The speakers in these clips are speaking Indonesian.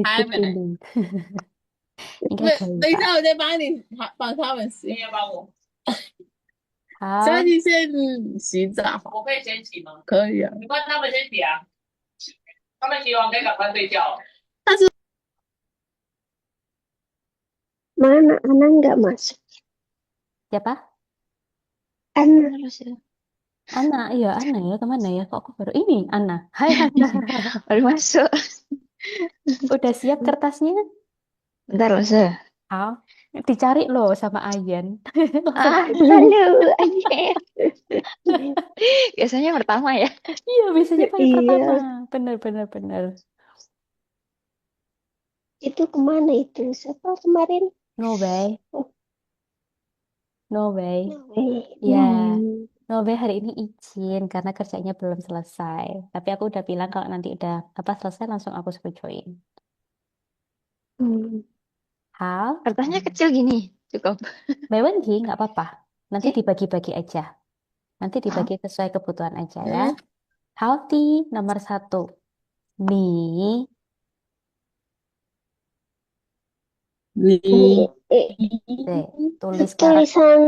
还 Biscuit 没，丁丁，应该没，可以吧？等一下我再帮你帮他们洗。你也帮我。现在好，去先洗澡。我可以先洗吗？可以啊。你帮他们先洗啊，他们洗完可以赶快睡觉。但是 Mana Ana nggak masuk? siapa? Ana harusnya. Ana, iya Ana ya, kemana ya? Kok aku baru ini Ana. Hai Ana, Baru masuk. udah siap kertasnya? Bentar loh, Se. Oh, dicari loh sama Ayen. Langsung Ah, aja. halo, Ayen. Biasanya pertama ya. Iya, biasanya paling pertama. Iya, Bener, bener, bener. itu kemana itu? Siapa kemarin? No way, Oh, no way. Noe. Ya, Hmm. no way hari ini izin karena kerjanya belum selesai. Tapi aku udah bilang kalau nanti udah apa selesai langsung aku setujuin. Hmm. Hal, Kertasnya kecil gini, cukup. Mewengi nggak apa-apa. Nanti Oke. dibagi-bagi aja. Nanti Oh, dibagi sesuai kebutuhan aja ya. Hmm? Healthy nomor satu. Nih, ini Nih. deh, tulis karakter. tulisan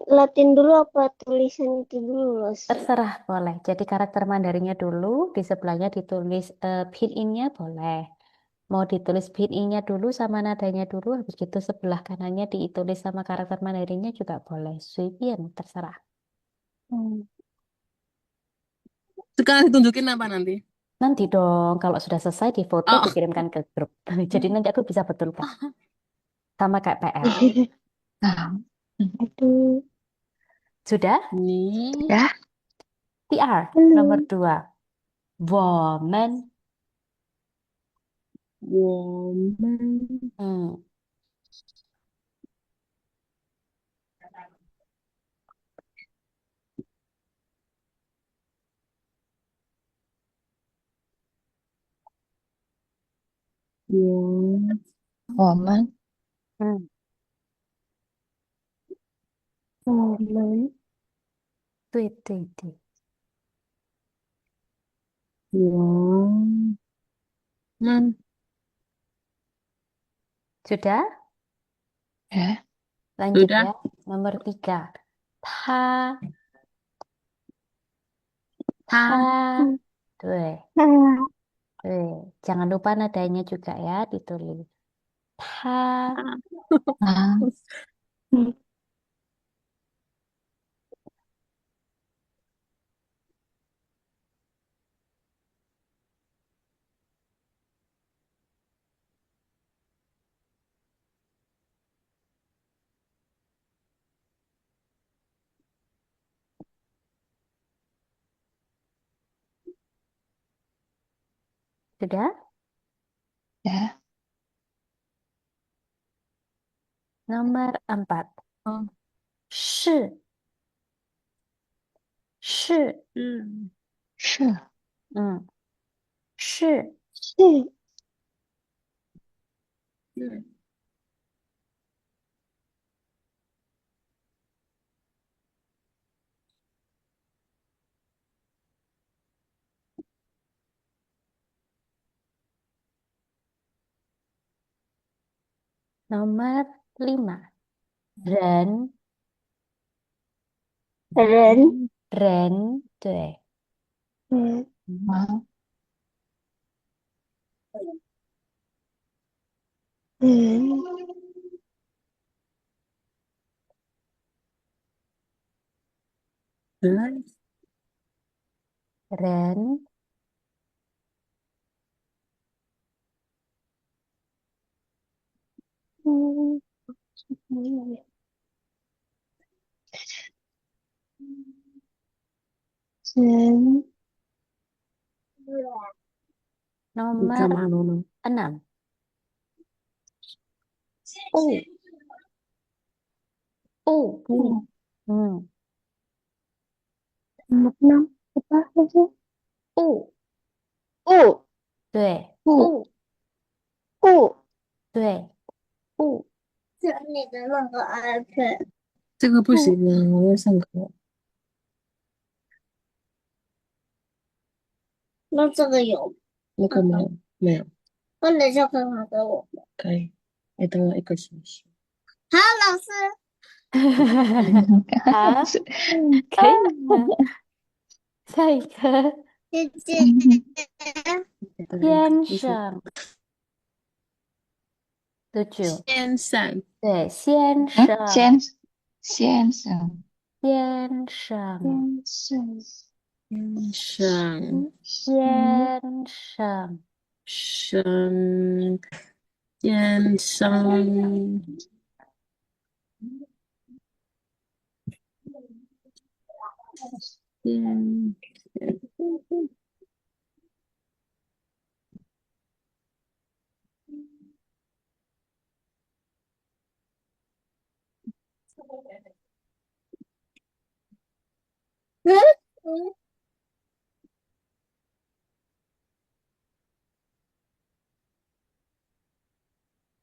Latin dulu apa tulisan itu dulu, Los? Terserah boleh. Jadi karakter Mandarinnya dulu, di sebelahnya ditulis pinyin-nya boleh. Mau ditulis pinyin-nya dulu sama nadanya dulu, habis itu sebelah kanannya ditulis sama karakter Mandarinnya juga boleh. Suipian, terserah. Hmm. Sekarang ditunjukin apa nanti? Nanti dong, kalau sudah selesai di foto Oh. dikirimkan ke grup. Jadi nanti aku bisa betulkan. Sama kayak PR. Nah, aduh. Sudah? Nih. Ya, PR nomor belum. 2. Woman. Woman. Hmm. Woman. Woman. Hmm. Woman. Tuh, itu. Woman. Sudah? Ya. Lanjut Sudah. ya. Nomor 3. Ta. Ha. Ta. Hmm. Tuh. Ah, Jangan lupa nadanya juga ya ditulis. Ta. ah. Hmm. Sudah? Ya. Nomor 4. 哦，是. 是. 是是 Hmm. 是. 是 是 Nomor 5. Ren. 人。Ren. Tuh. 嗯 Hmm. 嗯 belas Ren. 嗯人 Nomor sama nono. 6. Oh, U. oh, oh, Hmm. nomor 6 apa aja? U. 五对，五不五对，不这你的那个 iPad，这个不行不啊，我要上课。那这个有那个没有，没有。或者就可以还给我。可以，你等我1个小时。好，老师。好，可以了。下一个，姐姐，先生，7，先生，对，先嗯，生，先生，先生，先先生，生，先生，生，先生，先，嗯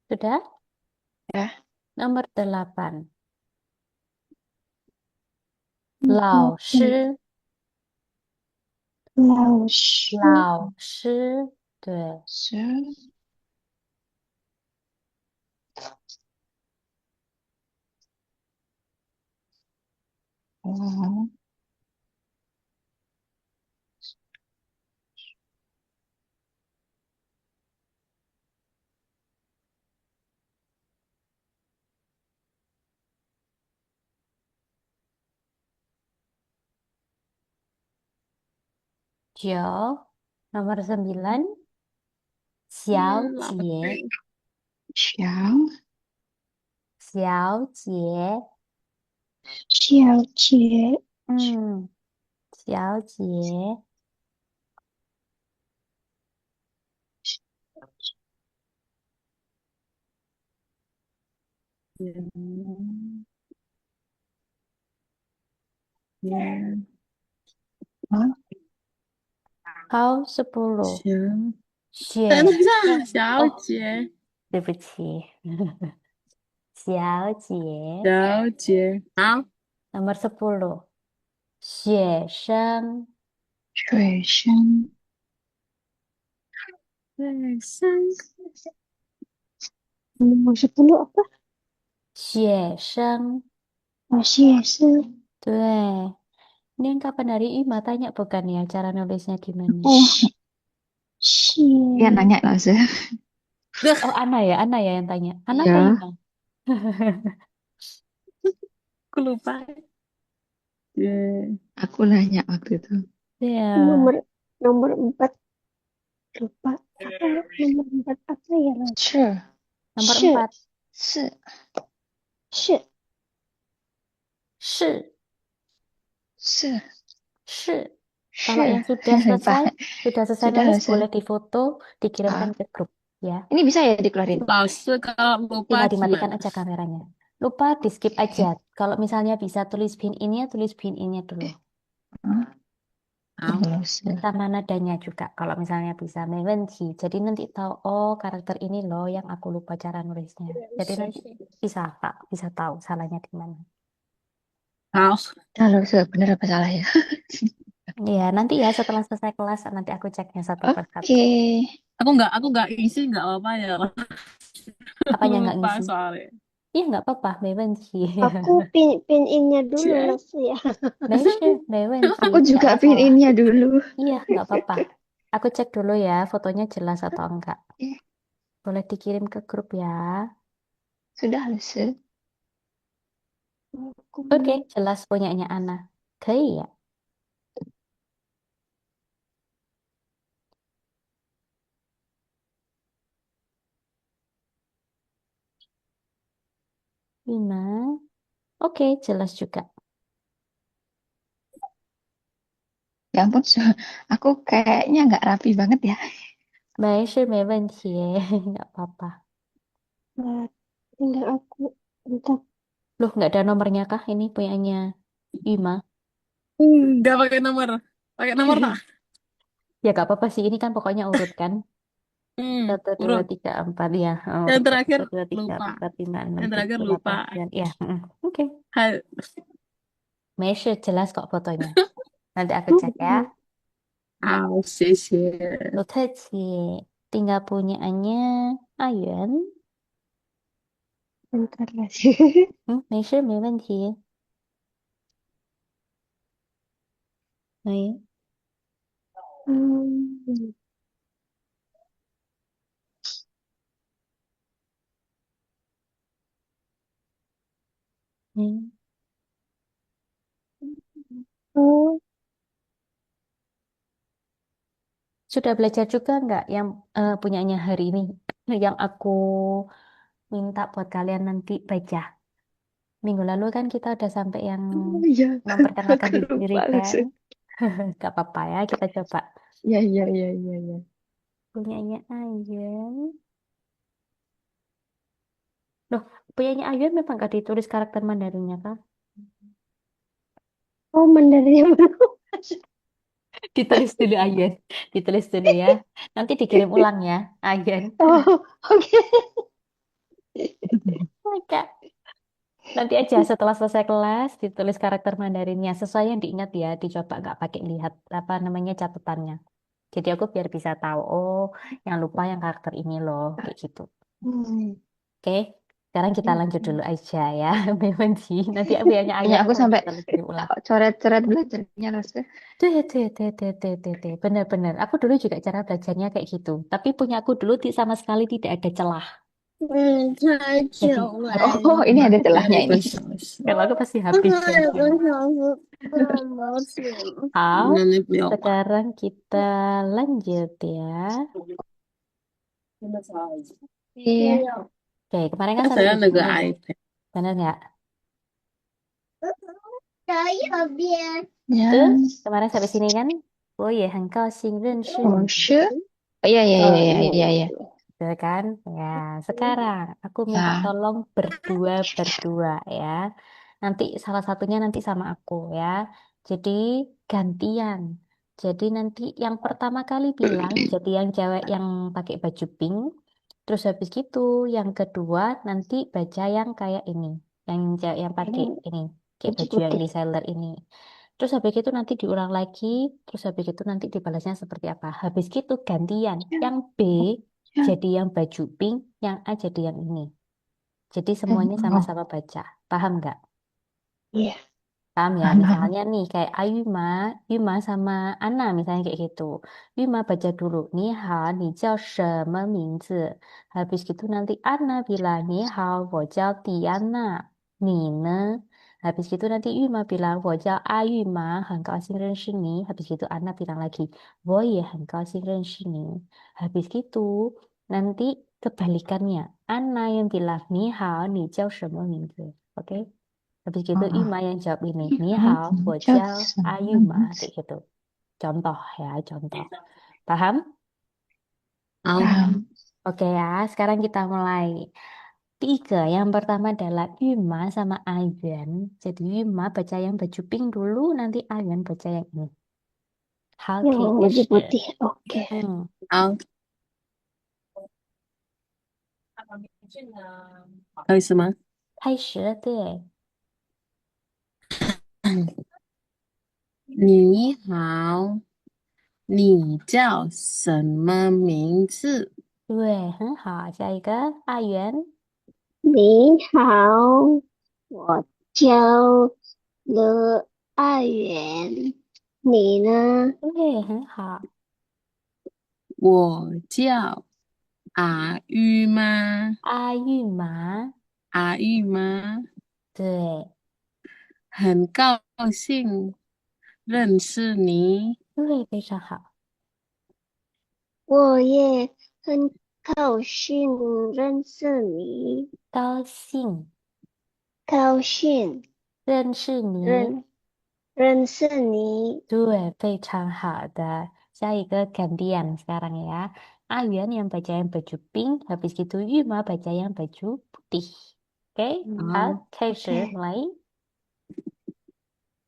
，sudah? ya, Nomor 8, 老师，老师，老师，对，是，哦， 9, nomor 9, 小老姐，小小姐，小姐，小姐，先，先，啊，好，10, 行，学等一生，下，小哦，姐，对不起，小姐小姐，好， ，nomor 10, 学生，学生，学生，nomor 10 apa? 学生， Masih生，对，ini yang kapan dari Ima tanya bukan ya cara nulisnya gimana? oh, dia 是 nanya nggak sih? Oh, Ana ya yang tanya. Ana apa Iya, Ima? aku lupa. aku nanya waktu itu. Ya, nomor nomor 4 lupa apa nomor 4 apa ya Ros? Sure, nomor 是 4, 是是是是 Kalau 是，yang sudah selesai, Pak, sudah nulis selesai. boleh difoto, dikirimkan Ah, ke grup ya. ini bisa ya dikeluarin? 老师 kalau lupa Tinggal dimatikan gimana? aja kameranya. Lupa di skip Oke. aja. Kalau misalnya bisa tulis pin ini, tulis pin ini dulu. Ah, Hao, terus, Sama nadanya juga. Kalau misalnya bisa mengenci. Jadi nanti tahu, oh karakter ini loh yang aku lupa cara nulisnya. Jadi nanti bisa Kak, bisa tahu salahnya di mana. 好， halo, bener apa salah ya? Iya, nanti ya setelah selesai kelas nanti aku ceknya satu per satu. Oke. aku nggak isi nggak apa-apa ya. Aku Apanya nggak lupa ngisi? soalnya. Iya nggak apa-apa, mengenci. aku pin innya dulu Cie. Ros ya. mengenci, Aku nggak juga pin masalah. innya dulu. Iya, nggak apa-apa. Aku cek dulu ya, fotonya jelas atau enggak. Boleh dikirim ke grup ya. Sudah selesai. Aku Oke, jelas punyanya Ana. Oke ya. Lima. Oke, jelas juga. Ya ampun, aku kayaknya nggak rapi banget ya. 没事，没问题，nggak apa-apa. Nah, tinggal aku bentar. Loh, nggak ada nomornya kah? Ini punyanya Ima. Nggak pakai nomor tak? Ya nggak apa-apa sih, ini kan pokoknya urut kan. 1, 2, Urut. 3, 4, ya. Yang Urut 1, terakhir 2, 3, lupa. 4, 5, 6, Yang terakhir 7, 8, lupa. 9. Ya, oke. Hai. Measure jelas kok fotonya. Nanti aku cek ya. 好，谢谢。不客气。tinggal punyaannya Ayuan. Bentar lagi. 没事，没问题。哎，Hmm. 嗯，Oh, sudah belajar juga nggak yang punyanya hari ini? Yang aku minta buat kalian nanti baca. Minggu lalu kan kita udah sampai yang iya. memperkenalkan Aku diri lupa kan? langsung. Gak apa-apa ya, kita coba. Ya, ya, ya, ya, ya. Punyanya Ayun. Loh, punyanya Ayun memang gak ditulis karakter Mandarinnya kah? Oh, Mandarinnya belum. Ditulis dulu Ayun. Ditulis dulu ya. Nanti dikirim ulang ya, Ayun. Oh, oke. Maka nanti aja setelah selesai kelas ditulis karakter Mandarinnya sesuai yang diingat ya, dicoba nggak pakai lihat apa namanya catatannya. Jadi aku biar bisa tahu, oh yang lupa yang karakter ini loh, kayak gitu. Hmm. Oke, sekarang kita lanjut dulu aja ya, Memang sih. Nanti aku yang Kayaknya Ayat aku mau sampai ditulis kirim ulang. coret-coret belajarnya rasanya. Bener-bener. Aku dulu juga cara belajarnya kayak gitu. Tapi punya aku dulu sama sekali tidak ada celah. 太 Jadi 久了，Oh, ini ada celahnya 2 ini. 个小时， kalau aku pasti 我 habis 2 kan. 个小时干嘛去了？ Ah, 那你不要玩。 sekarang kita lanjut ya. Iya. Oke, kemarin kan 那 sampai 谁 di 要那 sini 个 nih. iPad？ Bener nggak? 在右边。Tuh, Ya. kemarin sampai sini kan? 我也很高兴认识你. Oh, sure. Oh, iya, iya, iya, iya, iya, iya. Betul kan? Ya, sekarang aku minta Ya. tolong berdua-berdua ya. Nanti salah satunya nanti sama aku ya. Jadi gantian. Jadi nanti yang pertama kali bilang, jadi yang cewek yang pakai baju pink. Terus habis gitu, yang kedua nanti baca yang kayak ini. Yang cewek yang pakai ini. Kayak Baju baju yang putih. di seller ini. Terus habis itu nanti diulang lagi. Terus habis itu nanti dibalasnya seperti apa. Habis gitu gantian. Yang B Ya. jadi yang baju pink, yang A jadi yang ini. Jadi semuanya Oh, sama-sama baca. Paham nggak? Iya. Paham ya? paham, paham. Misalnya nih kayak Ayuma, Yuma sama Ana misalnya kayak gitu. Yuma baca dulu. Ni hao, ni jiao什么名字? Habis gitu nanti Ana bilang, Ni hao, 我叫 Diana. Ni ne? Habis gitu nanti Yuma bilang, 我叫阿玉嘛，很高兴认识你. Habis gitu Ana bilang lagi, 我也很高兴认识你. Habis gitu nanti kebalikannya. Ana yang bilang, 你好，你叫什么名字? Oke? Habis gitu Oh, Ima yang jawab ini. ini Ni hao, hao, ini 我 jauh 叫 sama. Ayuma. Kayak gitu. Contoh ya, contoh. Paham? 好， Paham. Oke ya, sekarang kita mulai. Tiga, yang pertama adalah Yuma sama Ayuan. Jadi Yuma baca yang baju pink dulu, nanti Ayuan baca yang ini. Hal Yang baju 开始。 putih. Oke. 嗯，好，可以是吗？开始，对。你好，你叫什么名字？对，很好。下一个，阿元。你好，我叫了爱媛，你呢？对，很好。我叫阿玉吗？阿玉麻。阿玉吗？对，很高兴认识你。对，非常好。我也很高兴认识你，高兴高兴认识你。认认识你。对，非常好的。下一个gantian sekarang ya. Ayuan yang baca yang baju pink, habis gitu Yuma baca yang baju putih. Oke, 好，好，开始 OK，mulai.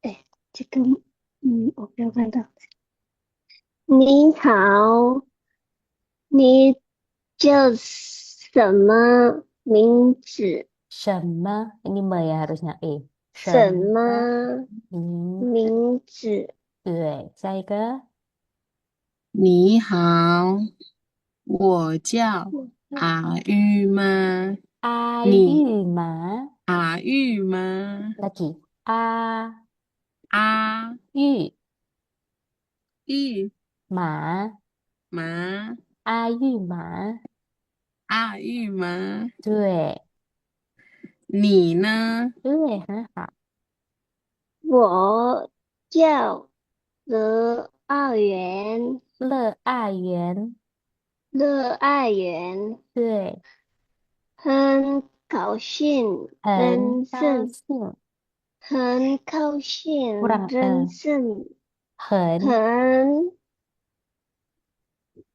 哎，这个，我没有看到。你好，你叫什么名字？什么？ini me ya harusnya e. 什什么么名？名字？对，下一个你好，我叫阿玉吗？你 Ayu ma. 阿玉吗？Lagi. A 阿 yu 玉 ma. 吗？Ayu ma. 阿玉吗？对你呢？对，很好。我叫乐爱园，乐爱园，乐爱园，对，很高兴很认识，高兴。很高兴 kurang 认识你，很很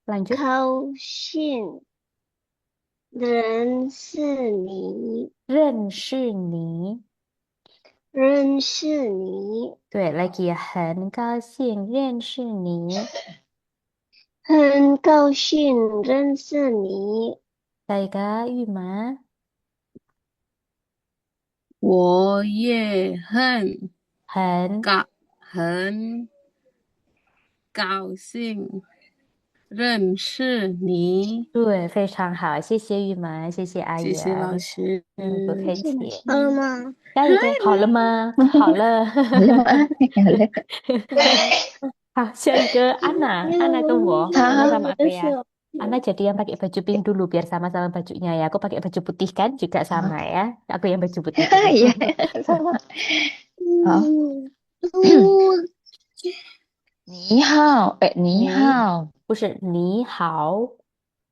lanjut 高兴认识你，认识你。认识你，对，lagi 很高兴认识你。很高兴认识你。下一个玉吗？我也很很高兴认识你，对，非常好，谢谢玉门，谢谢阿谢谢老元。师。不客气。好了吗？下一个好了吗？好了。好了吗？好了。好，下一个Ana, Ana tunggu, Ana Halo. sama aku ya. Ana jadi yang pakai baju pink dulu biar sama-sama bajunya ya. Aku pakai baju putih kan juga sama ya. Aku yang baju putih dulu. Iya, sama. Halo. 你好，哎，你你好，不是你好，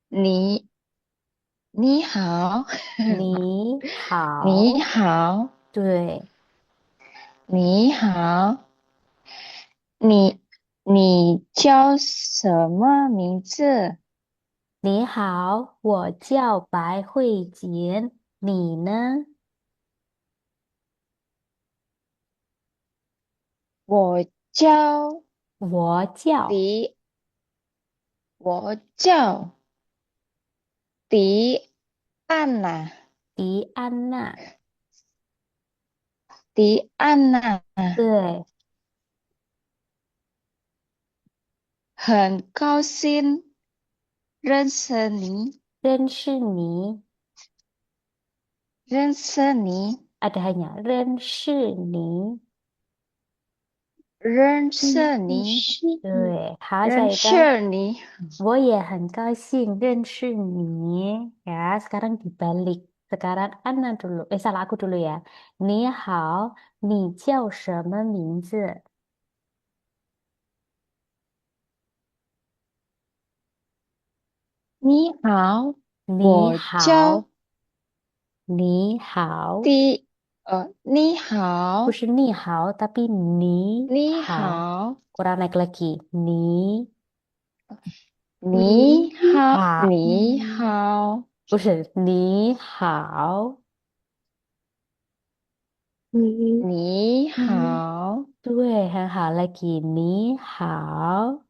你你好，你你好，好，对，你好，你叫什么名字？你好，我叫白慧洁，你呢？我叫我叫迪，我叫迪安娜，迪安娜，迪安娜，对，很高兴认识你，认识你，认识你，ada hanya 认识你。认识你，对，好，下认一个，识你。我也很高兴认识你。Ya, sekarang dibalik. Sekarang Anna dulu. Salah aku dulu ya. 你好，你叫什么名字？你好，你我好，叫你好，你好，不是你好，tapi 你你好。好，Kurang naik lagi. 你你好，好，你好，不是你好。你好，对，很好，lagi 你好。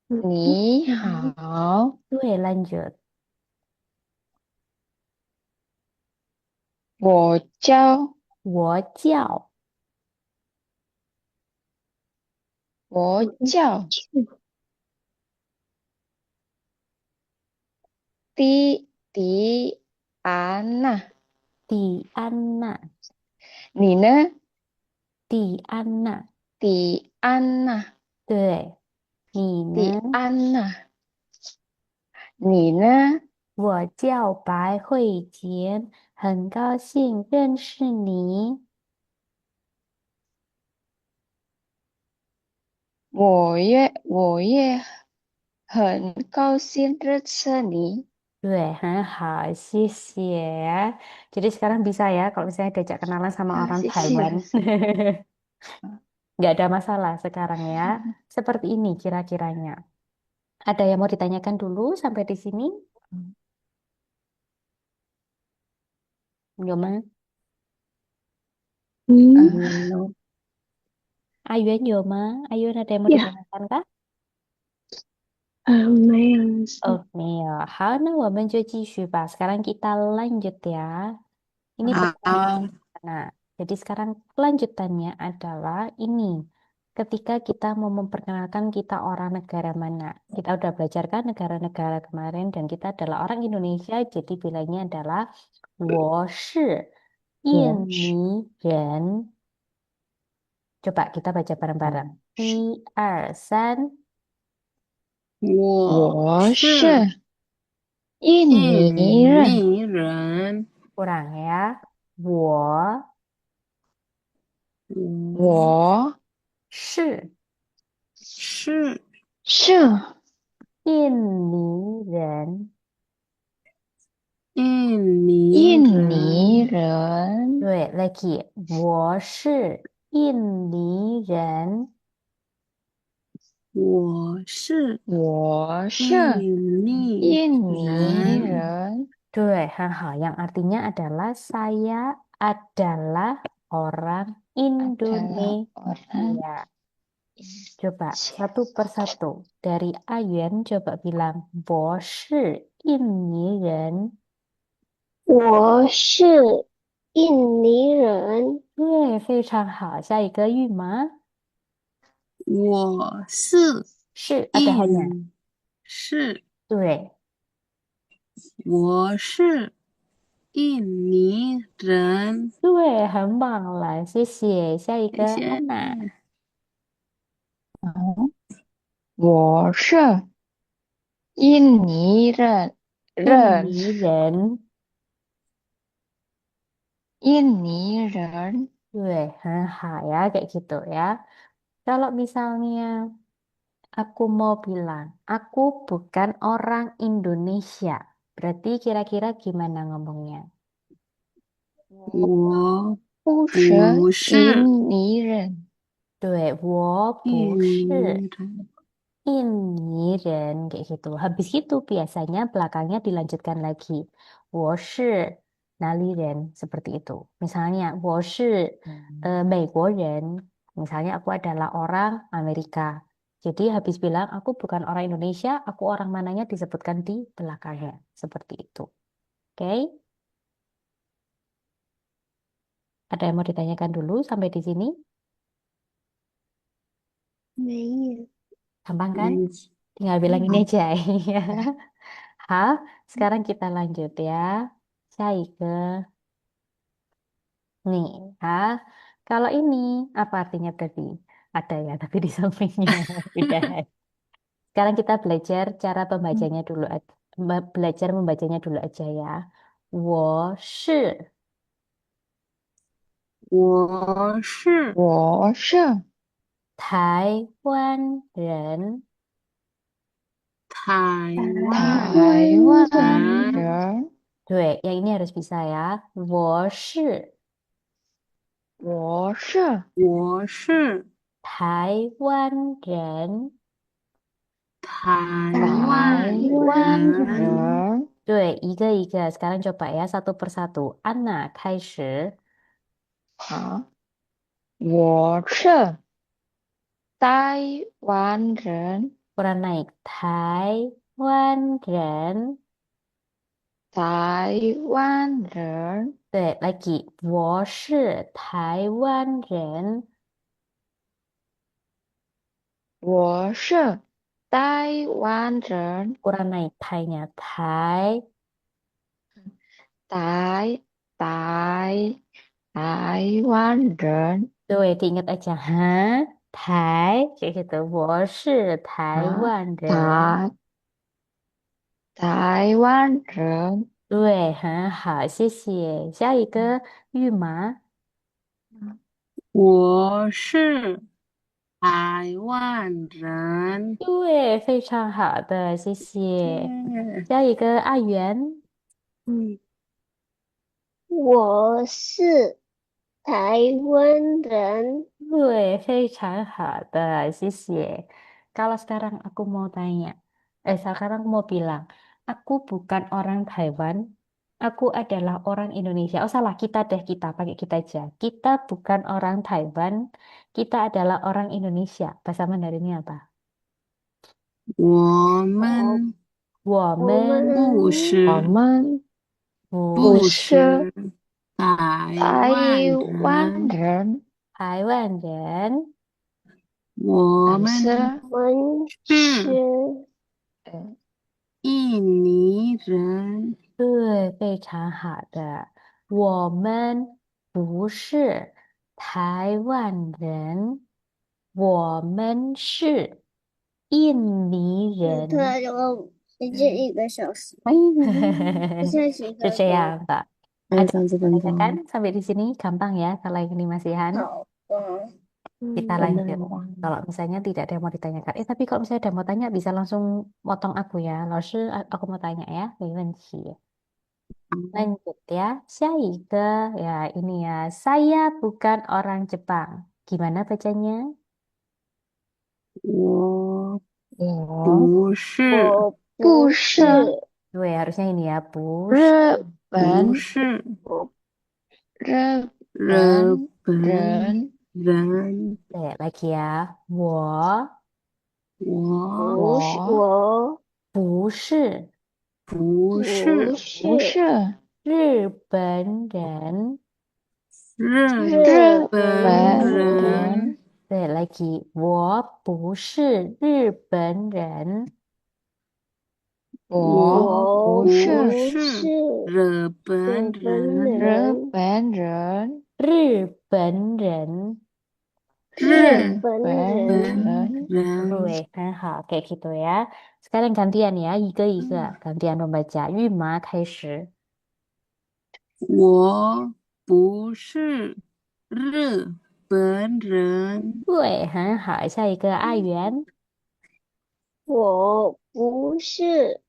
你好，对，lanjut。我叫我叫我叫迪安娜，蒂安娜，你呢？蒂安娜，迪安娜，对，你呢？迪安娜，你呢？我叫白慧洁，很高兴认识你。我也很高兴认识你。对，很好，谢谢。Jadi sekarang bisa ya kalau misalnya diajak kenalan sama 好，orang 谢谢。Taiwan. Nggak ada masalah sekarang ya. Seperti ini kira-kiranya. Ada yang mau ditanyakan dulu sampai di sini? Yoma? 嗯，Ayun, Yoma? Ayun, ada yang mau ya，ditanyakan kah? 没有事。没有。好，那我们就继续吧。Sekarang kita lanjut ya. Ini 好，pertanyaan. Nah, jadi sekarang kelanjutannya adalah ini. ketika kita mau memperkenalkan kita orang negara mana. Kita udah belajar kan negara-negara kemarin dan kita adalah orang Indonesia, jadi bilangnya adalah 我是印我是尼人. Coba kita baca bareng-bareng. 一二三，我我是是印尼印人，尼人，kurang ya. 我我我是是是印尼人。印尼印尼人，人，对，Lucky，我是印尼人。我是我是印尼印尼人，人，对，很好。Yang artinya adalah saya adalah orang adalah orang Indonesia. Coba Indonesia. satu persatu. Dari Ayuan coba bilang, 我是印尼人。我是印尼人，对，非常好。下一个玉麻我是是ada hanya。印是对，我是印尼人，对，很棒了，谢谢。下一个谢谢。安娜，嗯，我是印尼人，印尼人。印尼人，对，很好ya, kayak gitu ya. Kalau misalnya aku mau bilang, aku bukan orang Indonesia. Berarti kira-kira gimana ngomongnya? 我不是不是印尼人，对，我不印是尼人，印尼人, kayak gitu. Habis itu biasanya belakangnya dilanjutkan lagi. 我是哪里人, seperti itu. Misalnya, 我是美国人. Misalnya aku adalah orang Amerika. Jadi habis bilang aku bukan orang Indonesia, aku orang mananya disebutkan di belakangnya. Seperti itu. Oke? Ada yang mau ditanyakan dulu sampai di sini? 没有。Gampang kan? 没 Tinggal bilang ini 嗯，aja. Hah? Sekarang kita lanjut ya. Saike. Nih, kalau ini apa artinya tadi? Ada ya, tapi di sampingnya. Udah. Sekarang kita belajar cara pembacanya dulu. Belajar membacanya dulu aja ya. 我是我是我是台湾人。台湾台湾人，人，对，yang ini harus bisa ya. 我是我是我是台湾人。台台湾湾人，人，对，一个一个。Sekarang coba ya, satu persatu. Anna, 开始。好，我是台湾人，Kurang naik. 台湾人。台湾人，对，lagi. 我是台湾人。我是台湾人，Kurang naik. Thai-nya. Thai. 台台湾人 对, diingat aja. Hah? Thai. Kayak gitu. 我是台啊，湾人。台湾人，对，很好，谢谢。下一个，玉麻。我是台湾人，对，非常好的，谢谢。耶下一个阿元，嗯，我是台湾人，对，非常好的，谢谢。Kalau sekarang aku mau tanya, sekarang aku mau bilang, aku bukan orang Taiwan, aku adalah orang Indonesia. Oh salah, kita deh kita, pakai kita aja. Kita bukan orang Taiwan, kita adalah orang Indonesia. Bahasa Mandarinnya apa? 我我们我我们不们我是们不不不是是台台湾湾人，人，台湾人。我们是是呃印尼人。对，非常好的。我们不是台湾人，我们是印尼人。已经1个小时，是这样的。还有Ada yang 30分钟。 ditanyakan sampai di sini gampang ya kalau yang ini masihan. 好吧。Kita 真的 lanjut. Kalau misalnya tidak ada yang mau ditanyakan. Tapi kalau misalnya ada yang mau tanya bisa langsung motong aku ya. Lalu aku mau tanya ya. 没问题. Lanjut ya. 下一个 ya ini ya. Saya bukan orang Jepang. Gimana bacanya? 我我不是，我不不是是，对, harusnya ini ya. 不是日不本是我日日本本人，人。对, lagi ya. 我我不是，我我不是不是不不是是日本人。日日日本本本人。人，对，Lucky，我不是日本人。我我我不不是不是是日本日本人。日人，本人，日本人，日日本本人，本人，人。对，很好，kayak gitu ya. Sekarang gantian ya, 一个一个 gantian membaca. 玉麻开始。我不是日本人。对，很好，下一个阿元。我不是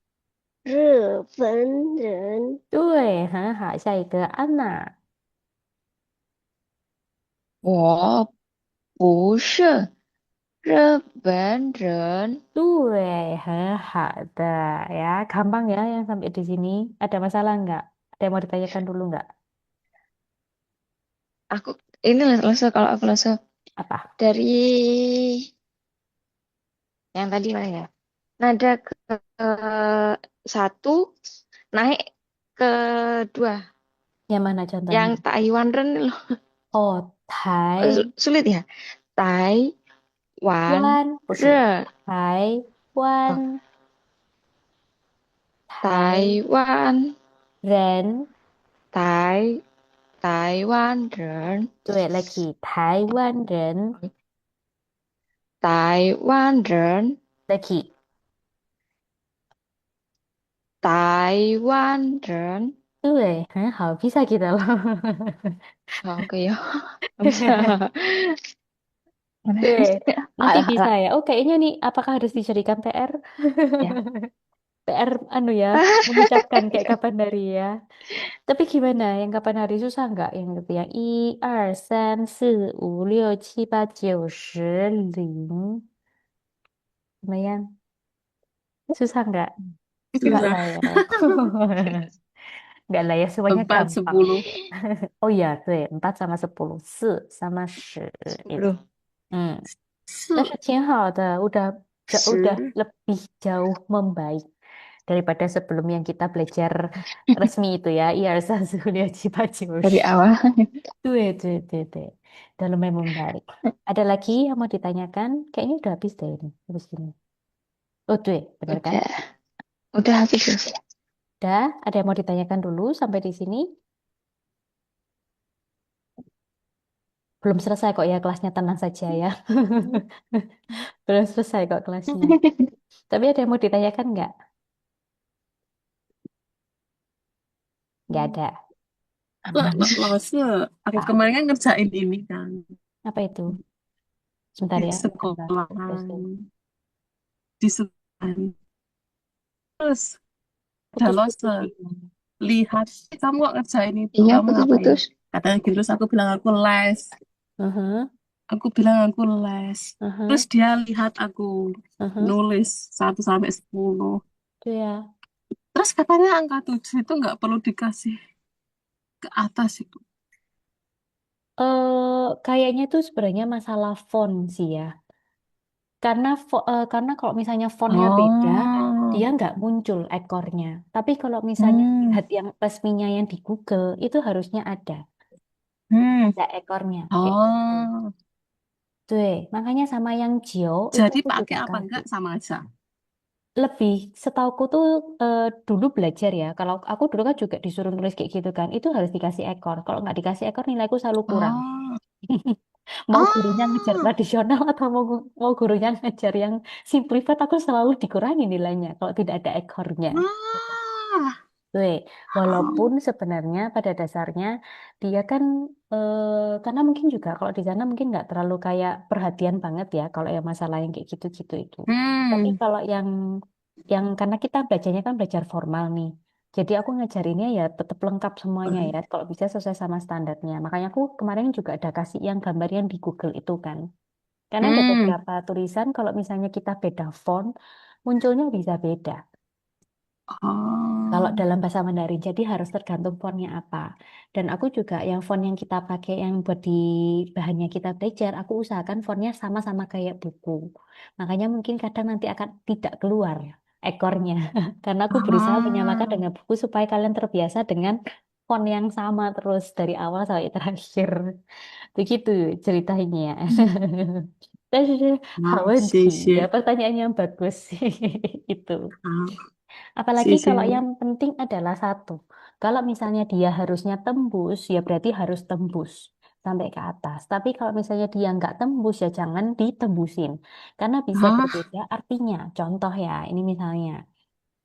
日本人，对，很好，下一个安娜。我不是日本人。对，很好的ya, gampang ya yang sampai di sini. Ada masalah nggak? Ada yang mau ditanyakan dulu nggak? Aku ini langsung kalau aku langsung Apa? dari yang tadi mana ya? Nada ke satu naik ke dua. Yang mana Yang contohnya? Taiwan Ren loh. Oh, Sulit ya. Taiwan 不是 Re. 台 Oh, 湾台 Taiwan 人 Taiwan Ren. 对，Lucky 台湾人 Taiwan Ren. Lucky Taiwan Ren. 对，很好，bisa kita loh. Oh, oke ya. Nggak bisa. Deh, nanti Alah, bisa alah. ya. Oh, kayaknya nih, apakah harus dijadikan PR? Ya. PR anu ya, mengucapkan kayak kapan hari ya. Tapi gimana? Yang kapan hari susah nggak? Yang gitu yang 1 2 3 4 5 6 7 8 9 10 lumayan susah nggak? Nggak Susah. lah ya. Nggak lah ya, semuanya 4, gampang. 10. Oh iya, tuh 4 sama 10, 4 sama 10 itu. Sepuluh. Hmm. 但是4、挺好的, udah 10。lebih jauh membaik daripada sebelum yang kita belajar resmi itu ya. Iya, Sulia Dari Cipacius. awal. Tuh. Udah lumayan membaik. Ada lagi yang mau ditanyakan? Kayaknya udah habis deh ini. Habis ini. Oh, tuh, benar kan? Udah. Udah habis ya. Udah, ada yang mau ditanyakan dulu sampai di sini? Belum selesai kok ya kelasnya, tenang saja ya. Belum selesai kok kelasnya. Tapi ada yang mau ditanyakan nggak? Nggak ada. Lah, Aman. Lause, aku Apa? kemarin kan ngerjain ini kan Apa itu? Sebentar di ya. Sebentar. Terus sekolahan, tuh. di sekolahan. Terus ada Putus-putus Lause, gimana? lihat kamu kok ngerjain itu, Iya, kamu ngapain? putus-putus. Katanya gitu, terus aku bilang aku les. Uh-huh, Aku bilang aku les. Terus uh-huh, dia lihat aku uh-huh. nulis 1 sampai 10. Itu ya. Terus katanya angka 7 itu nggak perlu dikasih ke atas itu. Kayaknya tuh sebenarnya masalah font sih ya. Karena kalau misalnya fontnya beda, Oh, dia nggak muncul ekornya. Tapi kalau misalnya hmm, lihat yang resminya yang di Google, itu harusnya ada hmm, ekornya. Kayak gitu. oh, Tuh, makanya sama yang Jio itu Jadi aku pakai juga apa enggak kaget. sama aja. Lebih setauku tuh dulu belajar ya. Kalau aku dulu kan juga disuruh nulis kayak gitu kan. Itu harus dikasih ekor. Kalau nggak dikasih ekor nilaiku selalu kurang. Oh, Mau gurunya ngejar ah, tradisional atau mau gurunya ngejar yang simplified, aku selalu dikurangi nilainya kalau tidak ada ekornya. ah, Tuh, oh, walaupun sebenarnya pada dasarnya dia kan karena mungkin juga kalau di sana mungkin nggak terlalu kayak perhatian banget ya kalau yang masalah yang kayak gitu-gitu itu. Tapi hmm, kalau yang karena kita belajarnya kan belajar formal nih. Jadi aku ngajarinnya ya tetap lengkap semuanya ya. Kalau bisa sesuai sama standarnya. Makanya aku kemarin juga ada kasih yang gambar yang di Google itu kan. Karena ada hmm, beberapa tulisan kalau misalnya kita beda font, munculnya bisa beda. Kalau oh, dalam bahasa Mandarin, jadi harus tergantung fontnya apa. Dan aku juga yang font yang kita pakai, yang buat di bahannya kita belajar, aku usahakan fontnya sama-sama kayak buku. Makanya mungkin kadang nanti akan tidak keluar ekornya. Karena aku berusaha menyamakan ah, dengan buku supaya kalian terbiasa dengan font yang sama terus dari awal sampai terakhir. Begitu ceritanya. Terus ah, Hawenti, ya sih, pertanyaan yang bagus itu. ah, Apalagi kalau sih. yang penting adalah satu. Kalau misalnya dia harusnya tembus, ya berarti harus tembus sampai ke atas. Tapi kalau misalnya dia nggak tembus, ya jangan ditembusin. Karena bisa Hah? berbeda artinya. Contoh ya, ini misalnya.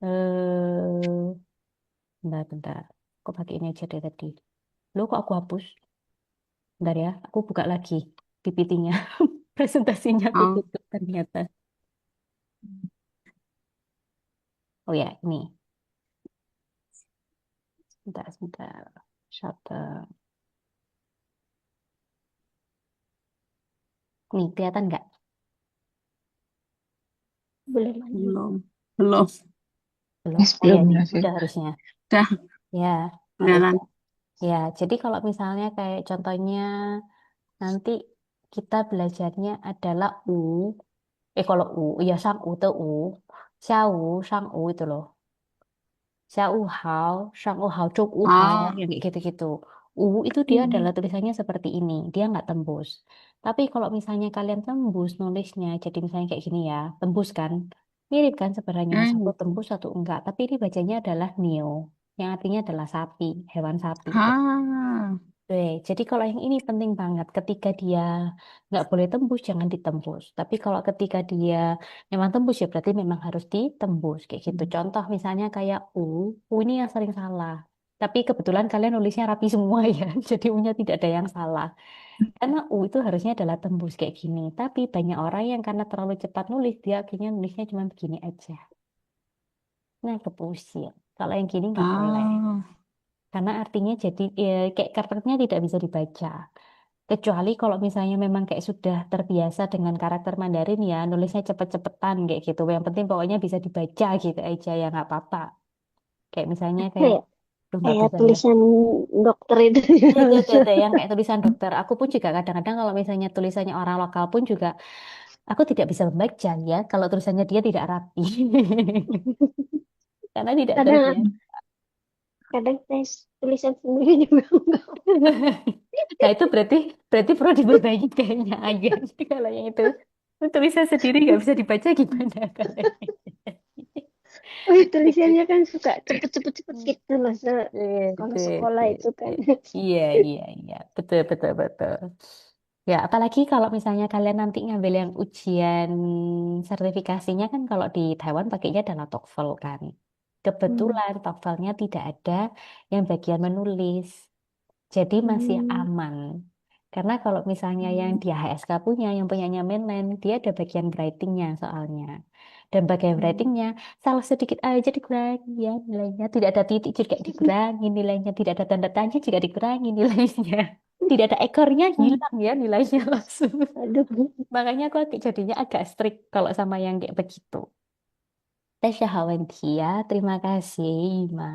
Eh, bentar. Aku pakai ini aja deh tadi. Loh, kok aku hapus? Bentar ya, aku buka lagi PPT-nya. Presentasinya aku Oh, tutup ternyata. Oh ya, ini. Sebentar. Shutter. Nih, kelihatan nggak? Belum ada. belum, belum. Belum. Yes, Oh ya, belum ini Nafil. udah harusnya. Dah, Ya, harus. kelihatan. Ya, jadi kalau misalnya kayak contohnya nanti kita belajarnya adalah U. Kalau U, ya sang U tuh U. Xiao, sang U itu loh. Xiao hao, sang U hao, zhou U hao, Ah, yang kayak gitu-gitu. U itu dia Hmm. adalah tulisannya seperti ini. Dia nggak tembus. Tapi kalau misalnya kalian tembus nulisnya, jadi misalnya kayak gini ya, tembus kan? Mirip kan sebenarnya, satu hmm, tembus, satu enggak. Tapi ini bacanya adalah neo, yang artinya adalah sapi, hewan sapi. ah, Jadi kalau yang ini penting banget. Ketika dia nggak boleh tembus, jangan ditembus. Tapi kalau ketika dia memang tembus, ya berarti memang harus ditembus. Kayak gitu. Contoh misalnya kayak U ini yang sering salah. Tapi kebetulan kalian nulisnya rapi semua ya. Jadi U-nya tidak ada yang salah. Karena U itu harusnya adalah tembus kayak gini. Tapi banyak orang yang karena terlalu cepat nulis, dia akhirnya nulisnya cuma begini aja. Nah, kepusing. Kalau yang gini nggak boleh. ah, Karena artinya jadi kayak karakternya tidak bisa dibaca. Kecuali kalau misalnya memang kayak sudah terbiasa dengan karakter Mandarin ya, nulisnya cepet-cepetan kayak gitu. Yang penting pokoknya bisa dibaca gitu aja ya nggak apa-apa. Kayak misalnya kayak, Kayak tuh nggak kayak bisa ya. tulisan dokter itu. Itu yang kayak tulisan dokter. Aku pun juga kadang-kadang kalau misalnya tulisannya orang lokal pun juga, aku tidak bisa membaca ya kalau tulisannya dia tidak rapi. Karena tidak Kadang terbiasa. kadang tes tulisan sendiri juga enggak. Nah itu berarti berarti perlu diperbaiki kayaknya aja. Kalau yang itu tulisan sendiri nggak bisa dibaca gimana kalian? Oh, tulisannya kan suka cepet-cepet gitu loh. Kalau Itu, sekolah itu itu. kan. Iya, iya, iya. Betul, betul, betul. Ya, apalagi kalau misalnya kalian nanti ngambil yang ujian sertifikasinya kan kalau di Taiwan pakainya adalah TOEFL kan. Hmm. Kebetulan TOEFL-nya tidak ada yang bagian menulis. Jadi masih Hmm. aman. Karena kalau misalnya yang Hmm. dia HSK punya, yang punyanya mainland, dia ada bagian writing-nya soalnya. Dan bagian Hmm. writing-nya, salah sedikit aja dikurangi ya nilainya. Tidak ada titik juga dikurangi nilainya. Tidak ada tanda tanya juga dikurangi nilainya. Tidak ada ekornya hilang ya nilainya langsung. Aduh. Makanya aku jadinya agak strict kalau sama yang kayak begitu. Tasya Hawantia, terima kasih, Ima.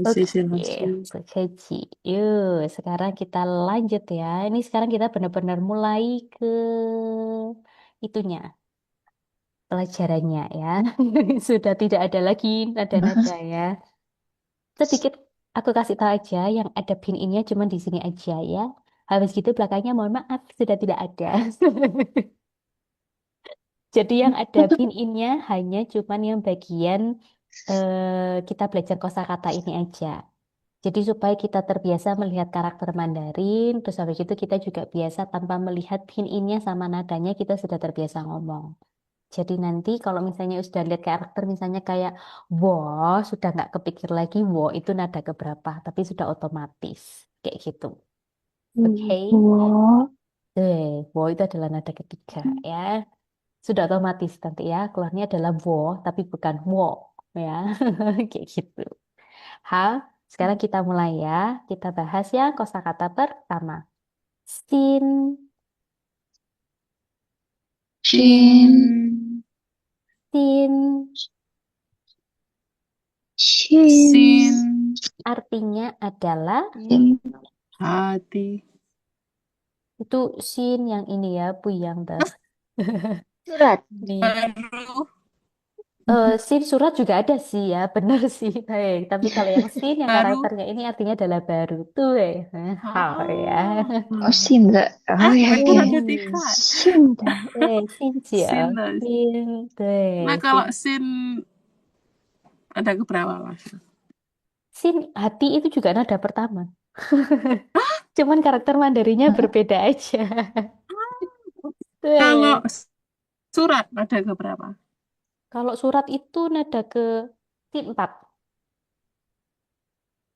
sih, Oke, sih. Keci. Yuk, sekarang kita lanjut ya. Ini sekarang kita benar-benar mulai ke itunya, pelajarannya ya. Sudah tidak ada lagi nada-nada ya. Sedikit aku kasih tahu aja, yang ada bin ini cuma di sini aja ya. Habis gitu belakangnya mohon maaf sudah tidak ada. Jadi yang ada bin innya hanya cuman yang bagian kita belajar kosakata ini aja. Jadi supaya kita terbiasa melihat karakter Mandarin, terus habis itu kita juga biasa tanpa melihat bin innya sama nadanya kita sudah terbiasa ngomong. Jadi nanti kalau misalnya sudah lihat karakter misalnya kayak wo, sudah nggak kepikir lagi wo itu nada keberapa, tapi sudah otomatis kayak gitu. Oke, Wow. wo itu adalah nada ketiga ya. Sudah otomatis nanti ya keluarnya adalah wo tapi bukan wo ya kayak gitu. Ha, sekarang kita mulai ya. Kita bahas ya kosakata pertama. Sin, Shin, sin Shin. Sin. artinya adalah Shin, Hati. itu sin yang ini ya, Puyang teh. Surat. Nih. Baru. Sin surat juga ada sih ya, benar sih. Hei, tapi kalau yang sin yang Baru. karakternya ini artinya adalah baru tuh hal ya. oh Shin, oh ya, Benar ada oke. tiga. Shinda. Sin ya. Sin. Sin, Nah, sin. kalau sin ada keberapa, Mas? Sin hati itu juga nada pertama. Cuman karakter Mandarinya berbeda aja. Kalau Tuh. surat ada keberapa? Kalau surat itu nada ke sin 4.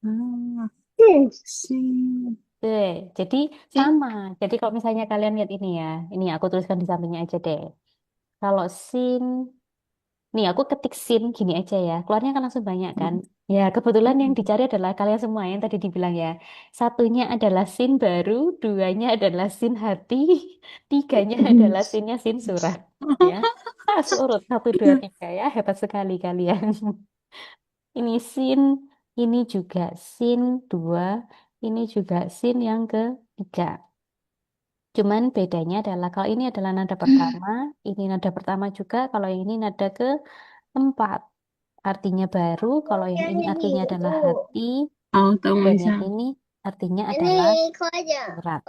Hmm, Yes. sin. Tuh. Jadi sama. Jadi kalau misalnya kalian lihat ini ya. Ini aku tuliskan di sampingnya aja deh. Kalau sin, nih aku ketik sin gini aja ya. Keluarnya kan langsung banyak kan. Ya kebetulan yang dicari adalah kalian semua yang tadi dibilang ya. Satunya adalah sin baru, duanya adalah sin hati, tiganya adalah sinnya sin surat. Ya. Pas urut 1, 2, 3 ya. Hebat sekali kalian. Ini sin, ini juga sin 2, ini juga sin yang ketiga. Cuman bedanya adalah kalau ini adalah nada pertama, ini nada pertama juga, kalau yang ini nada keempat. Artinya baru, kalau yang ini artinya adalah hati, Oh, tahu dan Bisa. yang ini artinya adalah surat.